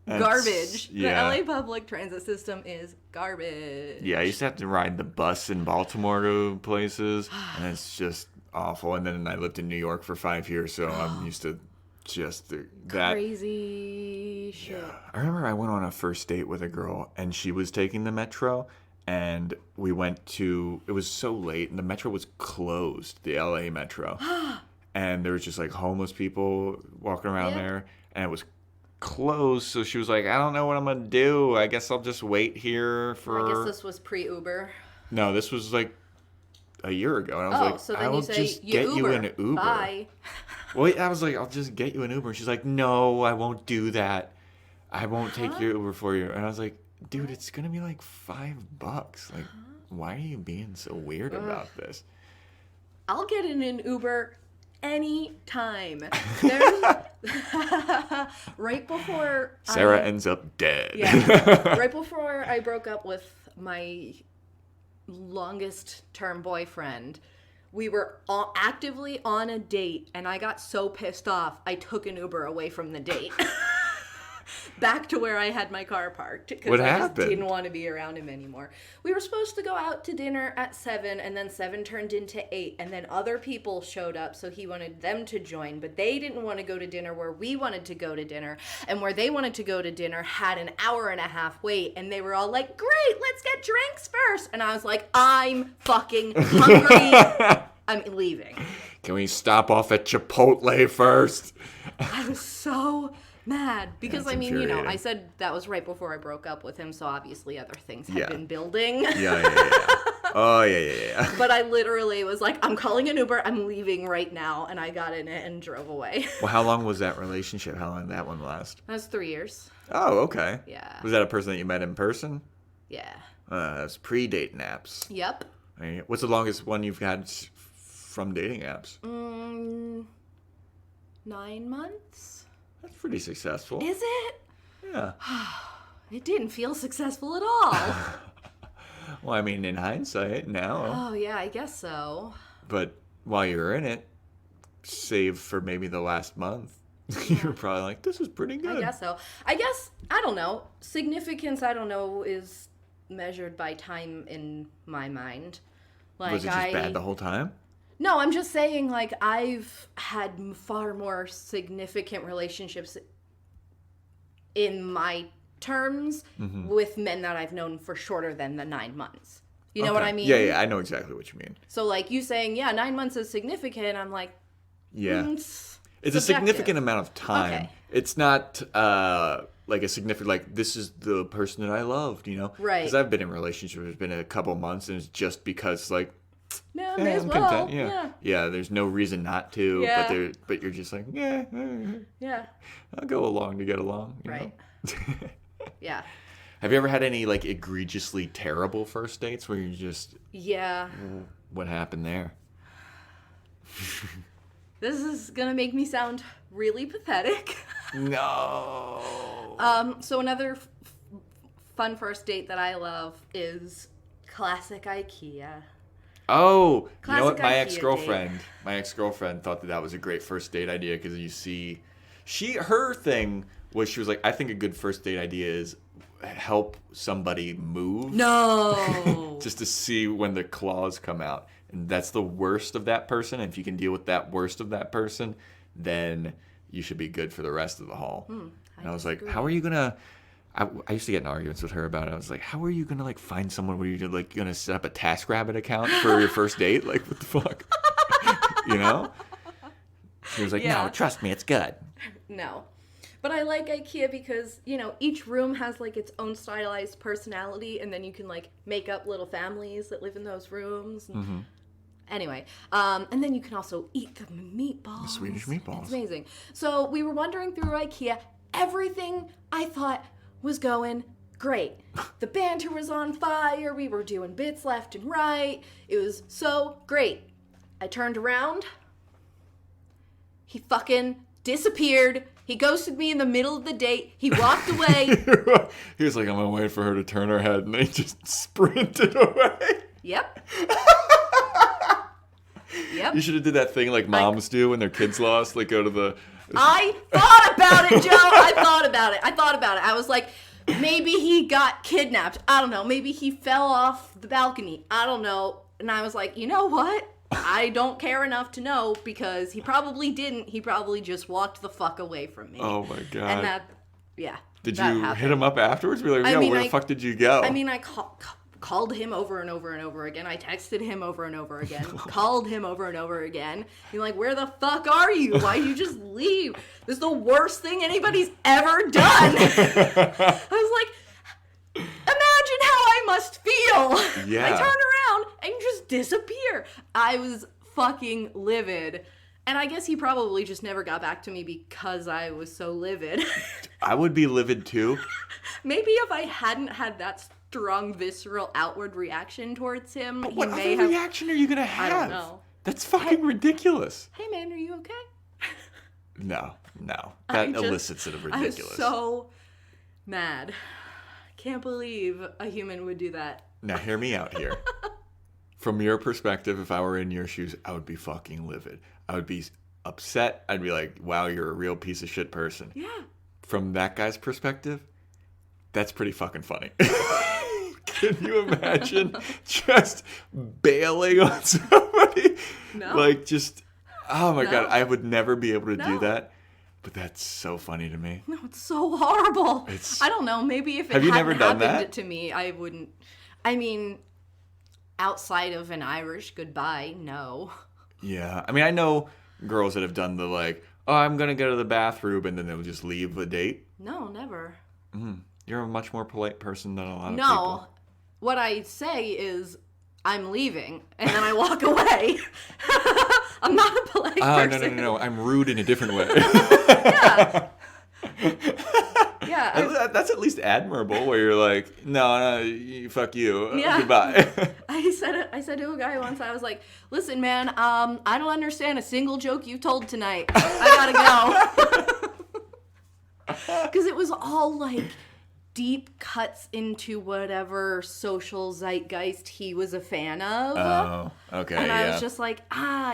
garbage. Yeah. The LA public transit system is garbage. Yeah, I used to have to ride the bus in Baltimore to places, and it's just awful. And then I lived in New York for 5 years, so I'm used to just that. Crazy shit. Yeah. I remember I went on a first date with a girl, and she was taking the Metro, and we went to, it was so late, and the Metro was closed, the LA Metro. And there was just like homeless people walking around there, and it was closed. So she was like, I don't know what I'm going to do. I guess I'll just wait here for... I guess this was pre-Uber. No, this was like a year ago. And I was like, so then I'll you say, just get you an Uber. Bye. Well, I was like, I'll just get you an Uber. And she's like, no, I won't do that. I won't take your Uber for you. And I was like, dude, it's going to be like $5. Like, why are you being so weird about this? I'll get in an Uber anytime. Right before Sara ends up dead. Yeah. Right before I broke up with my longest term boyfriend, we were actively on a date, and I got so pissed off, I took an Uber away from the date. Back to where I had my car parked. What I happened? just didn't want to be around him anymore. We were supposed to go out to dinner at 7, and then 7 turned into 8, and then other people showed up, so he wanted them to join, but they didn't want to go to dinner where we wanted to go to dinner, and where they wanted to go to dinner had an hour and a half wait, and they were all like, great, let's get drinks first, and I was like, I'm fucking hungry. I'm leaving. Can we stop off at Chipotle first? I was so mad because That's I mean, you know, infuriating. I said that was right before I broke up with him, so obviously other things had been building. Yeah. Oh, yeah. But I literally was like, I'm calling an Uber, I'm leaving right now, and I got in it and drove away. Well, how long was that relationship? How long did that one last? That was 3 years. Oh, okay. Yeah. Was that a person that you met in person? Yeah. That's pre-dating apps. Yep. I mean, what's the longest one you've had from dating apps? 9 months. That's pretty successful. Is it? Yeah. It didn't feel successful at all. Well, I mean, in hindsight, now. Oh, yeah, I guess so. But while you're in it, save for maybe the last month, you're probably like, this is pretty good. I guess so. I don't know. Significance, I don't know, is measured by time in my mind. Like, Was it just bad the whole time? No, I'm just saying, like, I've had far more significant relationships in my terms with men that I've known for shorter than the 9 months. You know what I mean? Yeah, I know exactly what you mean. So, like, you saying, 9 months is significant, I'm like, Yeah. It's a significant amount of time. Okay. It's not like a significant, like, this is the person that I loved, you know? Right. Because I've been in relationships, it's been a couple months, and it's just because, like, no, may as I'm well. content. Yeah, there's no reason not to, Yeah. but you're just like, Yeah. I'll go along to get along. You Right. know? Yeah. Have you ever had any, like, egregiously terrible first dates where you just, Yeah. what happened there? This is gonna make me sound really pathetic. No. So another fun first date that I love is classic IKEA. Oh, you know what? Classic My IKEA ex-girlfriend thought that was a great first date idea because you see, her thing was she was like, I think a good first date idea is help somebody move. No. Just to see when the claws come out. And that's the worst of that person. And if you can deal with that worst of that person, then you should be good for the rest of the haul. And I was like, how are you going to... I used to get in arguments with her about it. I was like, how are you going to, like, find someone where you're, like, going to set up a TaskRabbit account for your first date? Like, what the fuck? You know? She was like, no, trust me, it's good. No. But I like IKEA because, you know, each room has, like, its own stylized personality, and then you can, like, make up little families that live in those rooms. And Anyway, and then you can also eat the meatballs. The Swedish meatballs. It's amazing. So we were wandering through IKEA. Everything I thought was going great. The banter was on fire. We were doing bits left and right. It was so great. I turned around. He fucking disappeared. He ghosted me in the middle of the date. He walked away. He was like, I'm going to wait for her to turn her head. And they just sprinted away. Yep. You should have did that thing like moms do when their kids lost. Like go to the... I thought about it, Joe. I thought about it. I was like, maybe he got kidnapped. I don't know. Maybe he fell off the balcony. I don't know. And I was like, you know what? I don't care enough to know because he probably didn't. He probably just walked the fuck away from me. Oh my God. And that, yeah. Did you hit him up afterwards? Be like, where the fuck did you go? I mean, I called him over and over and over again. I texted him over and over again. Called him over and over again. You're like, where the fuck are you? Why'd you just leave? This is the worst thing anybody's ever done. I was like, imagine how I must feel. Yeah. I turn around and just disappear. I was fucking livid. And I guess he probably just never got back to me because I was so livid. I would be livid too. Maybe if I hadn't had that strong, visceral, outward reaction towards him, but what other reaction are you going to have? I don't know. That's fucking ridiculous. Hey man, are you okay? No. That elicits it of ridiculous. I was so mad. Can't believe a human would do that. Now hear me out here. From your perspective, if I were in your shoes, I would be fucking livid. I would be upset. I'd be like, wow, you're a real piece of shit person. Yeah. From that guy's perspective, that's pretty fucking funny. Can you imagine just bailing on somebody? No. Like just, oh my God, I would never be able to do that. But that's so funny to me. No, it's so horrible. I don't know. Maybe if it hadn't happened to me, I wouldn't. I mean, outside of an Irish goodbye, no. Yeah. I mean, I know girls that have done the like, oh, I'm going to go to the bathroom, and then they'll just leave a date. No, never. You're a much more polite person than a lot of people. No. What I say is, I'm leaving, and then I walk away. I'm not a polite person. No. I'm rude in a different way. Yeah. Yeah. That's at least admirable, where you're like, no, fuck you. Yeah. Goodbye. I said to a guy once, I was like, listen, man, I don't understand a single joke you told tonight. I gotta go. Because it was all like deep cuts into whatever social zeitgeist he was a fan of. Oh, okay. And I was just like,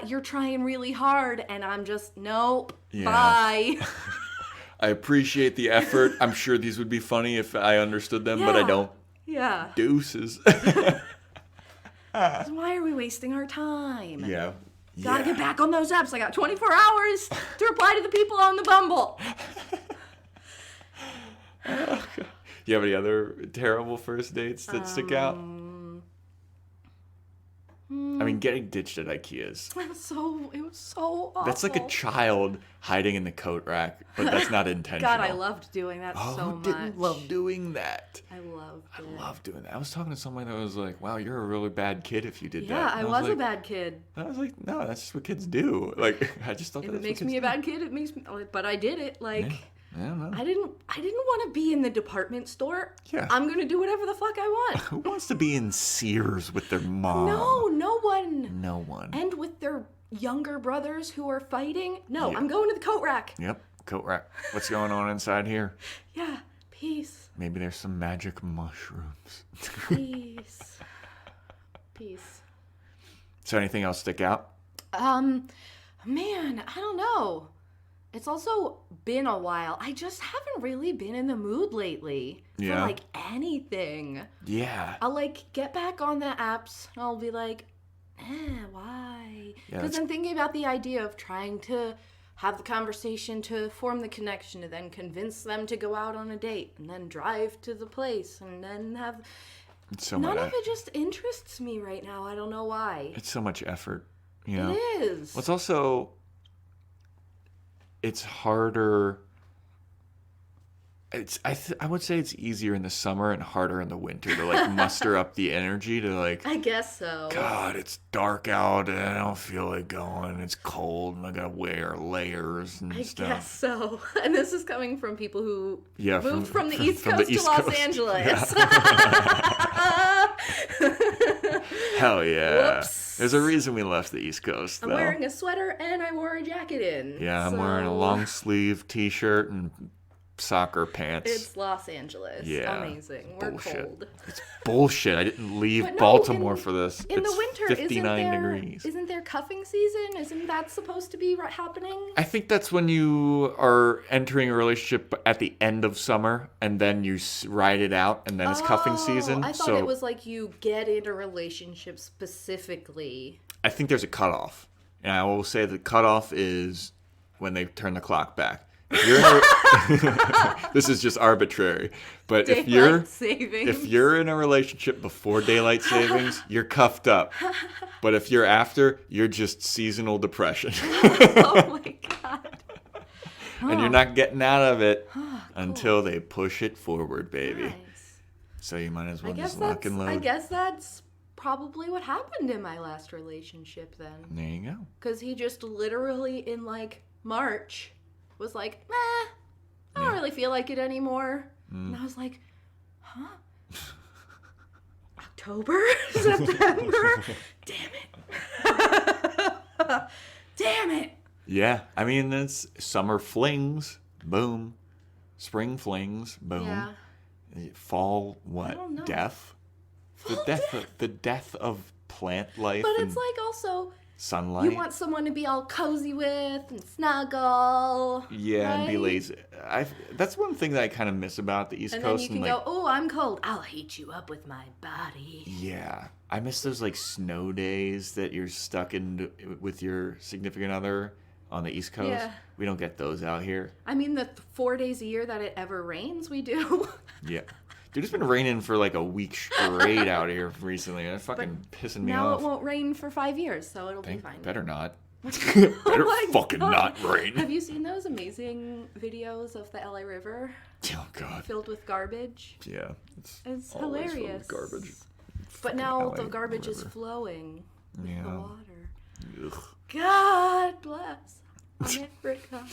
you're trying really hard. And I'm just, nope, bye. I appreciate the effort. I'm sure these would be funny if I understood them, but I don't. Yeah. Deuces. So why are we wasting our time? Yeah. Gotta get back on those apps. I got 24 hours to reply to the people on the Bumble. You have any other terrible first dates that stick out? I mean, getting ditched at IKEA's. It was so awful. That's like a child hiding in the coat rack, but that's not intentional. God, I loved doing that so much. Who didn't love doing that? I loved doing that. I was talking to someone that was like, wow, you're a really bad kid if you did that. Yeah, I was a bad kid. I was like, no, that's just what kids do. Like, I just thought if it makes me a bad kid, it makes me, but I did it. Like, I don't know. I didn't want to be in the department store. Yeah. I'm going to do whatever the fuck I want. Who wants to be in Sears with their mom? No one. No one. And with their younger brothers who are fighting. No, I'm going to the coat rack. Yep, coat rack. What's going on inside here? Yeah, peace. Maybe there's some magic mushrooms. Peace. So anything else stick out? Man, I don't know. It's also been a while. I just haven't really been in the mood lately for like anything. Yeah. I'll like get back on the apps and I'll be like, why? Because I'm thinking about the idea of trying to have the conversation to form the connection and then convince them to go out on a date and then drive to the place and then have... None of it just interests me right now. I don't know why. It's so much effort, you know? It is. Well, it's also... It's harder I would say it's easier in the summer and harder in the winter to like muster up the energy to like. I guess so. God, it's dark out and I don't feel like going. It's cold and I gotta wear layers and stuff. I guess so. And this is coming from people who moved from the East from Coast the East to Los Coast. Angeles. Hell yeah. Whoops. There's a reason we left the East Coast, though. I'm wearing a sweater and I wore a jacket in. Yeah, I'm wearing a long sleeve t-shirt and soccer pants. It's Los Angeles. Yeah. Amazing. We're cold. It's bullshit. I didn't leave But no, Baltimore for this. In it's the winter, 59 degrees. Isn't there cuffing season? Isn't that supposed to be happening? I think that's when you are entering a relationship at the end of summer, and then you ride it out, and then it's cuffing season. I thought it was like you get in a relationship specifically. I think there's a cutoff. And I will say the cutoff is when they turn the clock back. If you're in this is just arbitrary, but if you're in a relationship before daylight savings, you're cuffed up. But if you're after, you're just seasonal depression. Oh my god. And you're not getting out of it until they push it forward, baby. Nice. So you might as well just lock and load. I guess that's probably what happened in my last relationship then. There you go. Because he just literally in like March was like, I don't really feel like it anymore. And I was like, huh? October? September? Damn it. Damn it. Yeah. I mean, it's summer flings. Boom. Spring flings. Boom. Yeah. Fall, what? I don't know. Death? The death of plant life. But and it's like also... sunlight. You want someone to be all cozy with and snuggle. Yeah, right? and be lazy. That's one thing that I kind of miss about the East and Coast. Then you can go, oh, I'm cold. I'll heat you up with my body. Yeah. I miss those like snow days that you're stuck in with your significant other on the East Coast. Yeah. We don't get those out here. I mean, the 4 days a year that it ever rains, we do. Yeah. Dude, it's been raining for like a week straight out here recently. And it's fucking pissing me now off. it won't rain for 5 years, so it'll be fine. Better not. Oh Better my fucking God. not rain. Have you seen those amazing videos of the LA River Oh, God. filled with garbage? Yeah. It's always filled hilarious. with garbage. But now LA the garbage is River. flowing with Yeah. the water. Ugh. God bless America.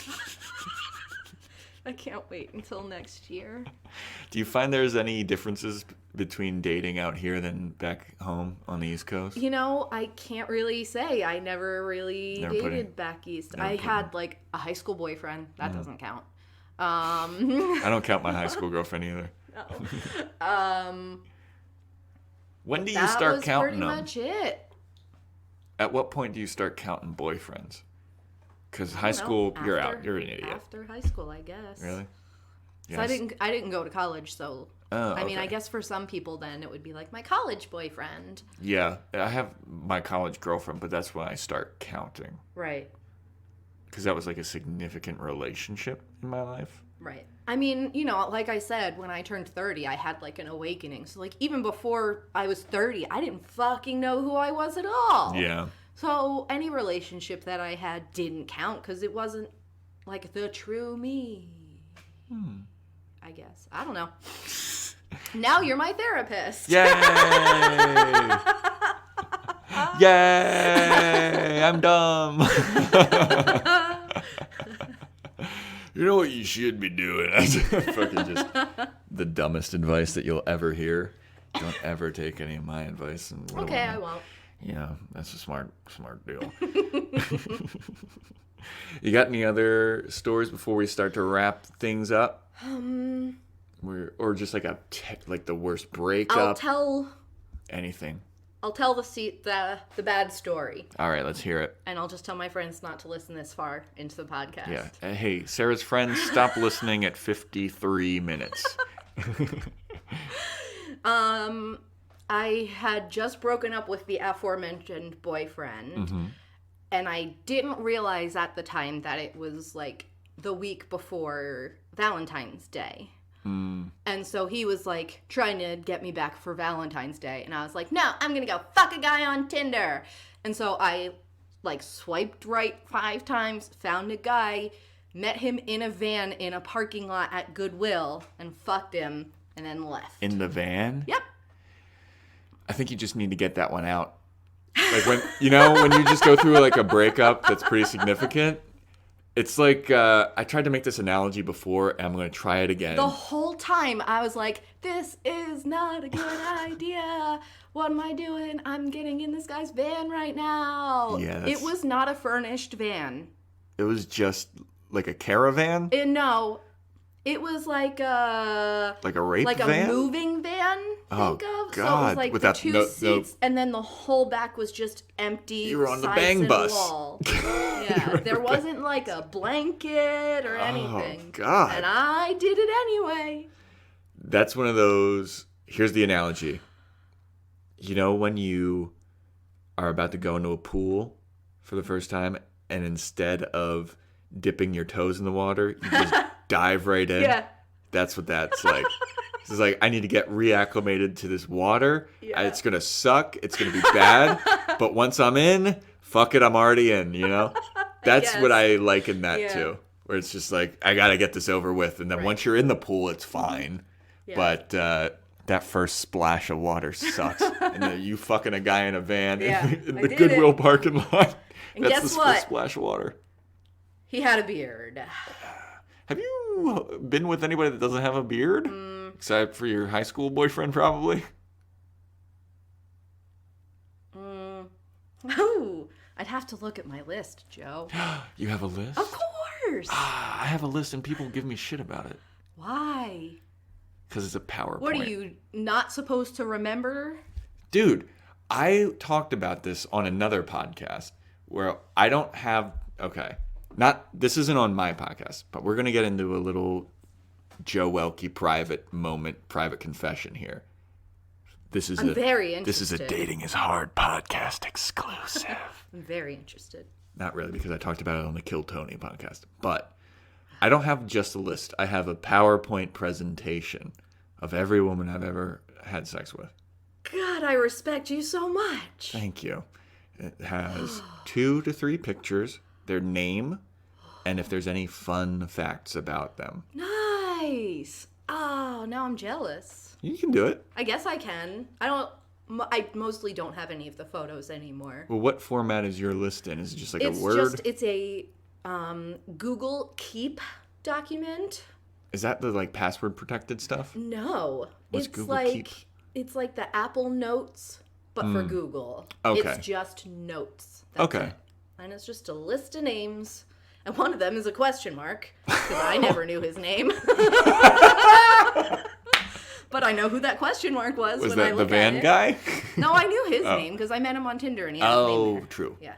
I can't wait until next year. Do you find there's any differences between dating out here than back home on the East Coast? You know, I can't really say. I never really dated back east. I had like a high school boyfriend. That doesn't count. I don't count my high school girlfriend either. No. When do you start counting them? That was pretty much it. At what point do you start counting boyfriends? Because high school, you're out. You're an idiot. After high school, I guess. Really? So I didn't go to college, so I mean, I guess for some people then it would be like my college boyfriend. Yeah, I have my college girlfriend, but that's when I start counting. Right. Because that was like a significant relationship in my life. Right. I mean, you know, like I said, when I turned 30, I had like an awakening. So like even before I was 30, I didn't fucking know who I was at all. Yeah. So any relationship that I had didn't count because it wasn't like the true me. I guess. I don't know. Now you're my therapist. Yay! Yay! I'm dumb. You know what you should be doing? Fucking just the dumbest advice that you'll ever hear. Don't ever take any of my advice. And Okay, I won't. Yeah, that's a smart deal. You got any other stories before we start to wrap things up? Or just like like the worst breakup? Anything. I'll tell the bad story. All right, let's hear it. And I'll just tell my friends not to listen this far into the podcast. Yeah. Hey, Sarah's friends, stop listening at 53 minutes. I had just broken up with the aforementioned boyfriend, and I didn't realize at the time that it was like the week before Valentine's Day. And so he was like trying to get me back for Valentine's Day, and I was like, no, I'm gonna go fuck a guy on Tinder. And so I like swiped right 5 times, found a guy, met him in a van in a parking lot at Goodwill and fucked him and then left. In the van? Yep. I think you just need to get that one out. Like when you just go through like a breakup that's pretty significant. It's like, I tried to make this analogy before, and I'm going to try it again. The whole time, I was like, this is not a good idea. What am I doing? I'm getting in this guy's van right now. Yeah, It was not a furnished van. It was just like a caravan? No. It was like a rape van? Like a moving van, think of. God. So it was like Without the two seats, and then the whole back was just empty. You were on the sides bang and bus. Wall. Yeah, there wasn't like a blanket or anything. Oh, God. And I did it anyway. That's one of those, here's the analogy. You know when you are about to go into a pool for the first time, and instead of dipping your toes in the water, you just dive right in? Yeah. That's what that's like. It's like, I need to get reacclimated to this water. Yeah. It's going to suck. It's going to be bad. But once I'm in, fuck it, I'm already in, you know? That's Yes. what I liken that Yeah. to. Where it's just like, I got to get this over with. And then Right. once you're in the pool, it's fine. Yeah. But that first splash of water sucks. And then you fucking a guy in a van Yeah, in I the did Goodwill it. parking lot. And That's guess the what? first splash of water. He had a beard. Have you been with anybody that doesn't have a beard? Except for your high school boyfriend, probably. Oh, I'd have to look at my list, Joe. You have a list? Of course. I have a list and people give me shit about it. Why? Because it's a PowerPoint. What are you not supposed to remember? Dude, I talked about this on another podcast where I don't have... Okay. This isn't on my podcast, but we're going to get into a little Joe Welkie private confession here. I'm very interested. This is a Dating is Hard podcast exclusive. I'm very interested. Not really, because I talked about it on the Kill Tony podcast. But I don't have just a list. I have a PowerPoint presentation of every woman I've ever had sex with. God, I respect you so much. Thank you. It has 2 to 3 pictures, their name, and if there's any fun facts about them. Nice. Oh, now I'm jealous. You can do it. I guess I can. I mostly don't have any of the photos anymore. Well, what format is your list in? Is it just like It's a Word? it's a Google Keep document. Is that the like password protected stuff? No. What's it's Google like Keep? It's like the Apple Notes, but for Google. Okay. It's just notes. That's Okay. it. And it's just a list of names. And one of them is a question mark, because I never knew his name. But I know who that question mark was Was when I that the look van at it. guy? No, I knew his name because I met him on Tinder and he had his name there. True. Yeah.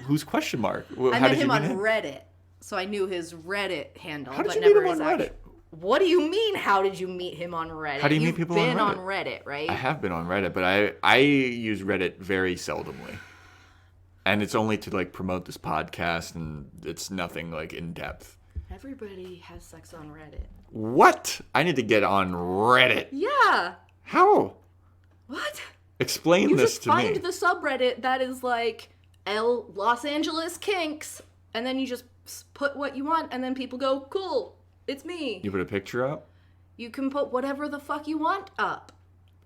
Whose question mark? I How met did him you on meet him? Reddit, so I knew his Reddit handle, How did but you meet never him his on actual. Reddit? What do you mean? How did you meet him on Reddit? How do you meet You've people on been Reddit? on Reddit, right? I have been on Reddit, but I use Reddit very seldomly. And it's only to like promote this podcast, and it's nothing like in depth. Everybody has sex on Reddit. What? I need to get on Reddit. Yeah. How? What? Explain You this just to find me. the subreddit that is like Los Angeles kinks, and then you just put what you want, and then people go, cool, it's me. You put a picture up? You can put whatever the fuck you want up.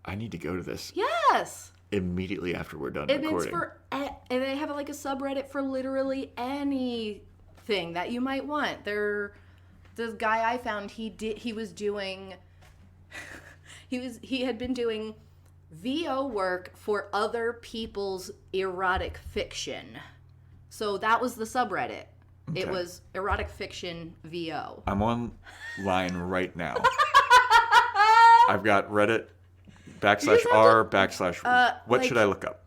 I need to go to this Yes. immediately after we're done And recording. it's for, and they have like a subreddit for literally anything that you might want. This guy I found, he had been doing VO work for other people's erotic fiction. So that was the subreddit. Okay. It was erotic fiction VO. I'm online right now. I've got Reddit /r/ what should I look up?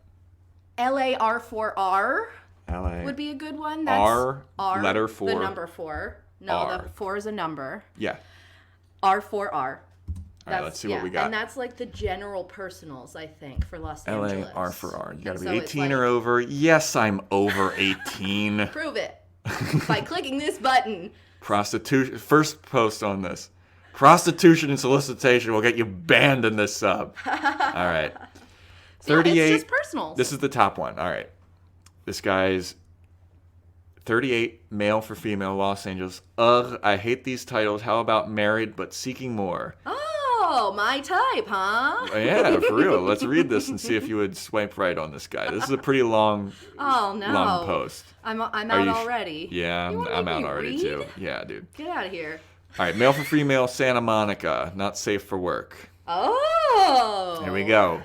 LAR4R LA would be a good one. R, letter 4. The number 4. No, R. the 4 is a number. Yeah. R4R. All right, let's see what we got. And that's like the general personals, I think, for Los LA Angeles. R4R. You gotta be So it's 18 or over. Yes, I'm over 18. Prove it by clicking this button. Prostitution. First post on this. Prostitution and solicitation will get you banned in this sub. All right. 38. Yeah, it's just personals. This is the top one. All right. This guy's 38, male for female, Los Angeles. Ugh, I hate these titles. How about married but seeking more? Oh, my type, huh? Yeah, for real. Let's read this and see if you would swipe right on this guy. This is a pretty long, Oh, no. long post. I'm out already. Yeah, You wanna I'm make out me already read? too. Yeah, dude. Get out of here. All right, male for female, Santa Monica, not safe for work. Oh. Here we go.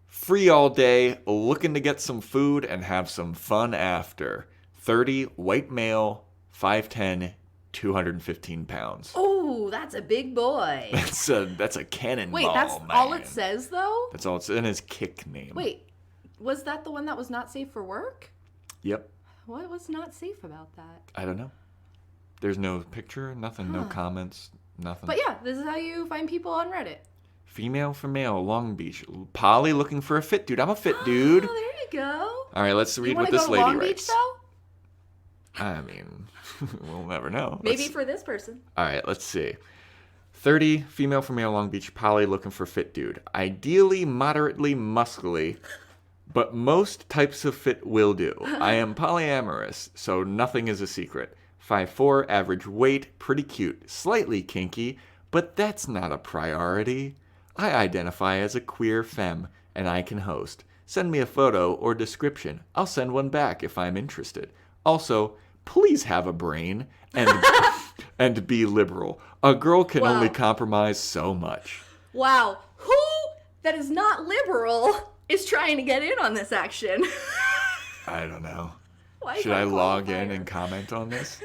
Free all day, looking to get some food and have some fun after. 30, white male, 5'10", 215 pounds. Oh, that's a big boy. That's a cannonball, Wait, that's man. all it says, though? That's all it's in his kick name. Wait, was that the one that was not safe for work? Yep. What was not safe about that? I don't know. There's no picture, nothing, no comments, nothing. But yeah, this is how you find people on Reddit. Female for male, Long Beach. Polly looking for a fit dude. I'm a fit dude. Oh, there you go. All right, let's read You what want to this go to lady Long Beach, writes. though? I mean, we'll never know. Maybe for this person. All right, let's see. 30, female for male, Long Beach, Polly looking for fit dude. Ideally, moderately muscly, but most types of fit will do. I am polyamorous, so nothing is a secret. 5'4", average weight, pretty cute, slightly kinky, but that's not a priority. I identify as a queer femme, and I can host. Send me a photo or description. I'll send one back if I'm interested. Also, please have a brain and be liberal. A girl can only compromise so much. Wow. Who that is not liberal is trying to get in on this action? I don't know. Why Should I log in and comment on this?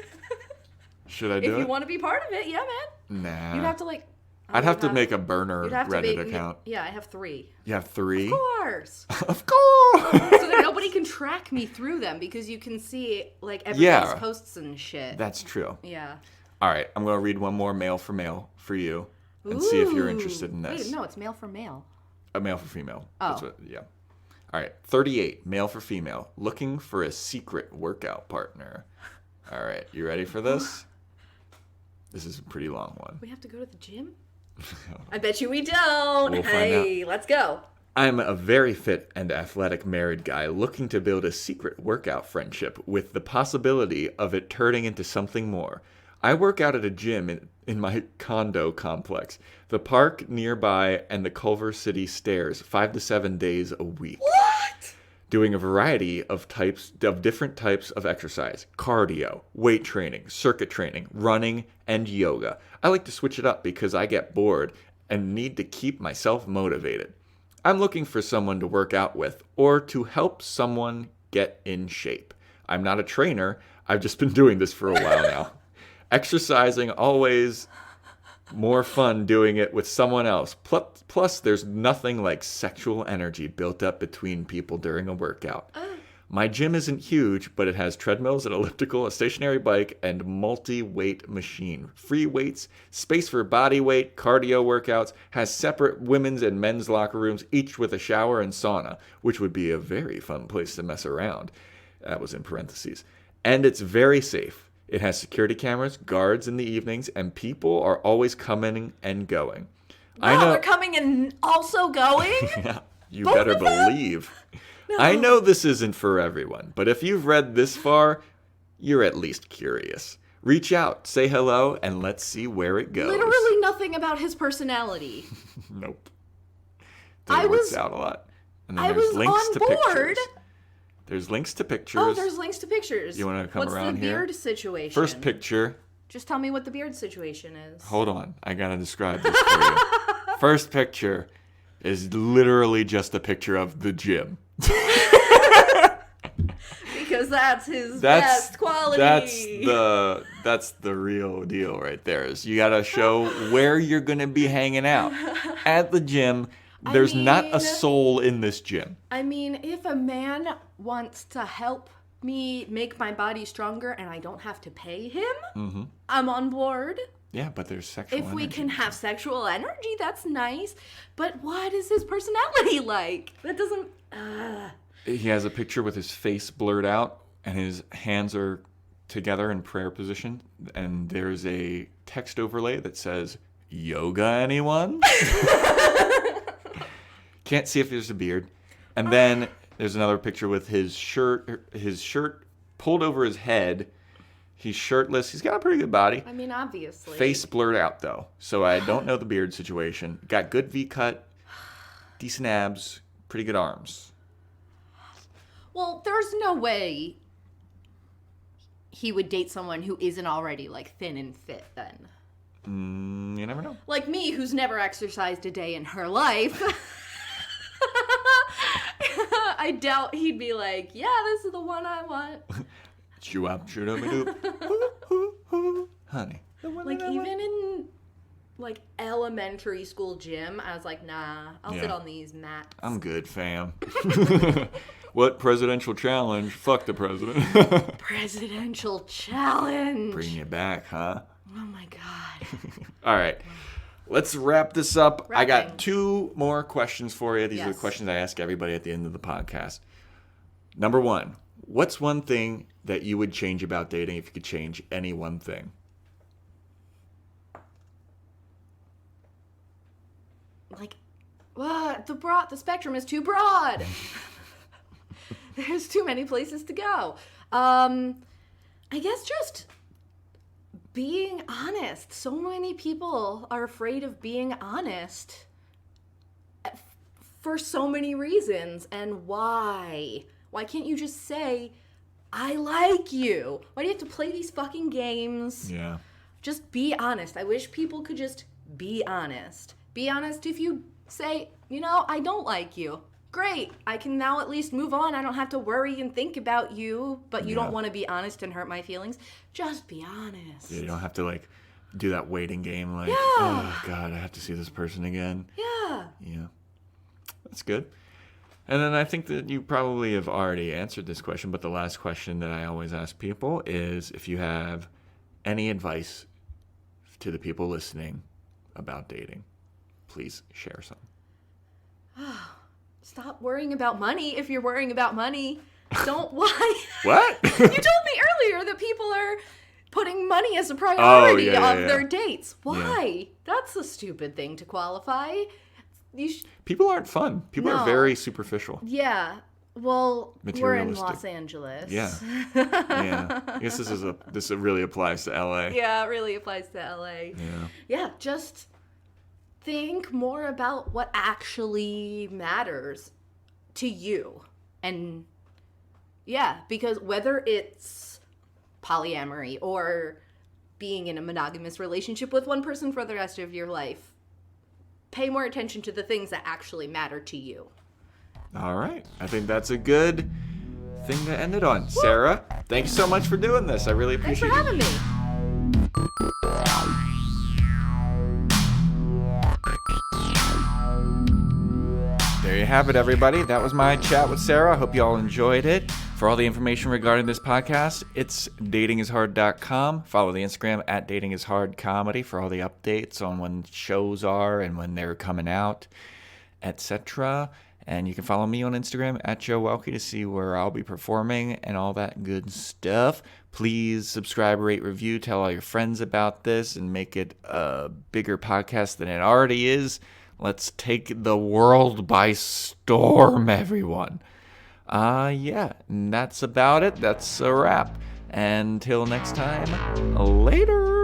Should I do If it? you want to be part of it, yeah, man. Nah. You'd have to like. I'd have to make a burner Reddit account. Yeah, I have 3. You have 3? Of course. Of course. So that nobody can track me through them because you can see like everybody's posts and shit. That's true. Yeah. All right, I'm going to read one more male for you and see if you're interested in this. Wait, no, it's male for male. A male for female. Oh. That's what, yeah. All right, 38, male for female, looking for a secret workout partner. All right, you ready for this? This is a pretty long one. We have to go to the gym? I bet you we don't. We'll hey, let's go. I'm a very fit and athletic married guy looking to build a secret workout friendship with the possibility of it turning into something more. I work out at a gym in my condo complex, the park nearby, and the Culver City stairs 5 to 7 days a week. What? Doing a variety of different types of exercise, cardio, weight training, circuit training, running, and yoga. I like to switch it up because I get bored and need to keep myself motivated. I'm looking for someone to work out with or to help someone get in shape. I'm not a trainer. I've just been doing this for a while now. Exercising always more fun doing it with someone else. Plus, there's nothing like sexual energy built up between people during a workout. My gym isn't huge, but it has treadmills, an elliptical, a stationary bike, and multi-weight machine. Free weights, space for body weight, cardio workouts, has separate women's and men's locker rooms, each with a shower and sauna, which would be a very fun place to mess around. That was in parentheses. And it's very safe. It has security cameras, guards in the evenings, and people are always coming and going. Wow, they're coming and also going? Yeah, you Both better of them? believe. No. I know this isn't for everyone, but if you've read this far, you're at least curious. Reach out, say hello, and let's see where it goes. Literally nothing about his personality. Nope. I works was- out a lot. And then I there's was links on to board. pictures. There's links to pictures. Oh, there's links to pictures. You wanna come What's around the here? beard situation? First picture. Just tell me what the beard situation is. Hold on. I gotta describe this for you. First picture is literally just a picture of the gym. Because that's his best quality. That's the real deal right there. Is you gotta show where you're gonna be hanging out. At the gym, there's not a soul in this gym. I mean, if a man wants to help me make my body stronger and I don't have to pay him, I'm on board. Yeah, but there's sexual If we energy. can have sexual energy, that's nice. But what is his personality like? That doesn't... He has a picture with his face blurred out and his hands are together in prayer position. And there's a text overlay that says, "Yoga, anyone?" Can't see if there's a beard. And then there's another picture with his shirt pulled over his head. He's shirtless. He's got a pretty good body. I mean, obviously. Face blurred out, though. So I don't know the beard situation. Got good V-cut, decent abs, pretty good arms. Well, there's no way he would date someone who isn't already, like, thin and fit then. You never know. Like me, who's never exercised a day in her life. I doubt he'd be like, yeah, this is the one I want. Honey. Like, even in, like, elementary school gym, I was like, nah, I'll sit on these mats. I'm good, fam. What presidential challenge? Fuck the president. Presidential challenge. Bring you back, huh? Oh, my God. All right. Let's wrap this up. Wrapping. I got 2 more questions for you. These are the Yes. questions I ask everybody at the end of the podcast. Number 1, what's one thing that you would change about dating if you could change any one thing? Like, what? The spectrum is too broad. There's too many places to go. I guess just being honest. So many people are afraid of being honest for so many reasons. And why? Why can't you just say, I like you? Why do you have to play these fucking games? Yeah. Just be honest. I wish people could just be honest. Be honest if you say, I don't like you. Great. I can now at least move on. I don't have to worry and think about you, but you don't want to be honest and hurt my feelings. Just be honest. Yeah, you don't have to, like, do that waiting game, like, oh, God, I have to see this person again. Yeah. Yeah. That's good. And then I think that you probably have already answered this question, but the last question that I always ask people is if you have any advice to the people listening about dating, please share some. Stop worrying about money if you're worrying about money. Don't why? What? You told me earlier that people are putting money as a priority of their dates. Why? Yeah. That's a stupid thing to qualify. People aren't fun. People are very superficial. Yeah. Well, we're in Los Angeles. Yeah. Yeah. I guess this really applies to LA. Yeah, it really applies to LA. Yeah. Yeah, just think more about what actually matters to you. And yeah, because whether it's polyamory or being in a monogamous relationship with one person for the rest of your life, pay more attention to the things that actually matter to you. All right. I think that's a good thing to end it on. Sarah, thank you so much for doing this. I really appreciate it. Thanks for having me. There you have it, everybody. That was my chat with Sarah. I hope you all enjoyed it. For all the information regarding this podcast, it's datingishard.com. Follow the Instagram at datingishardcomedy for all the updates on when shows are and when they're coming out, etc. And you can follow me on Instagram at Welkie to see where I'll be performing and all that good stuff. Please subscribe, rate, review, tell all your friends about this and make it a bigger podcast than it already is. Let's take the world by storm, everyone. Yeah, and that's about it. That's a wrap. Until next time, later.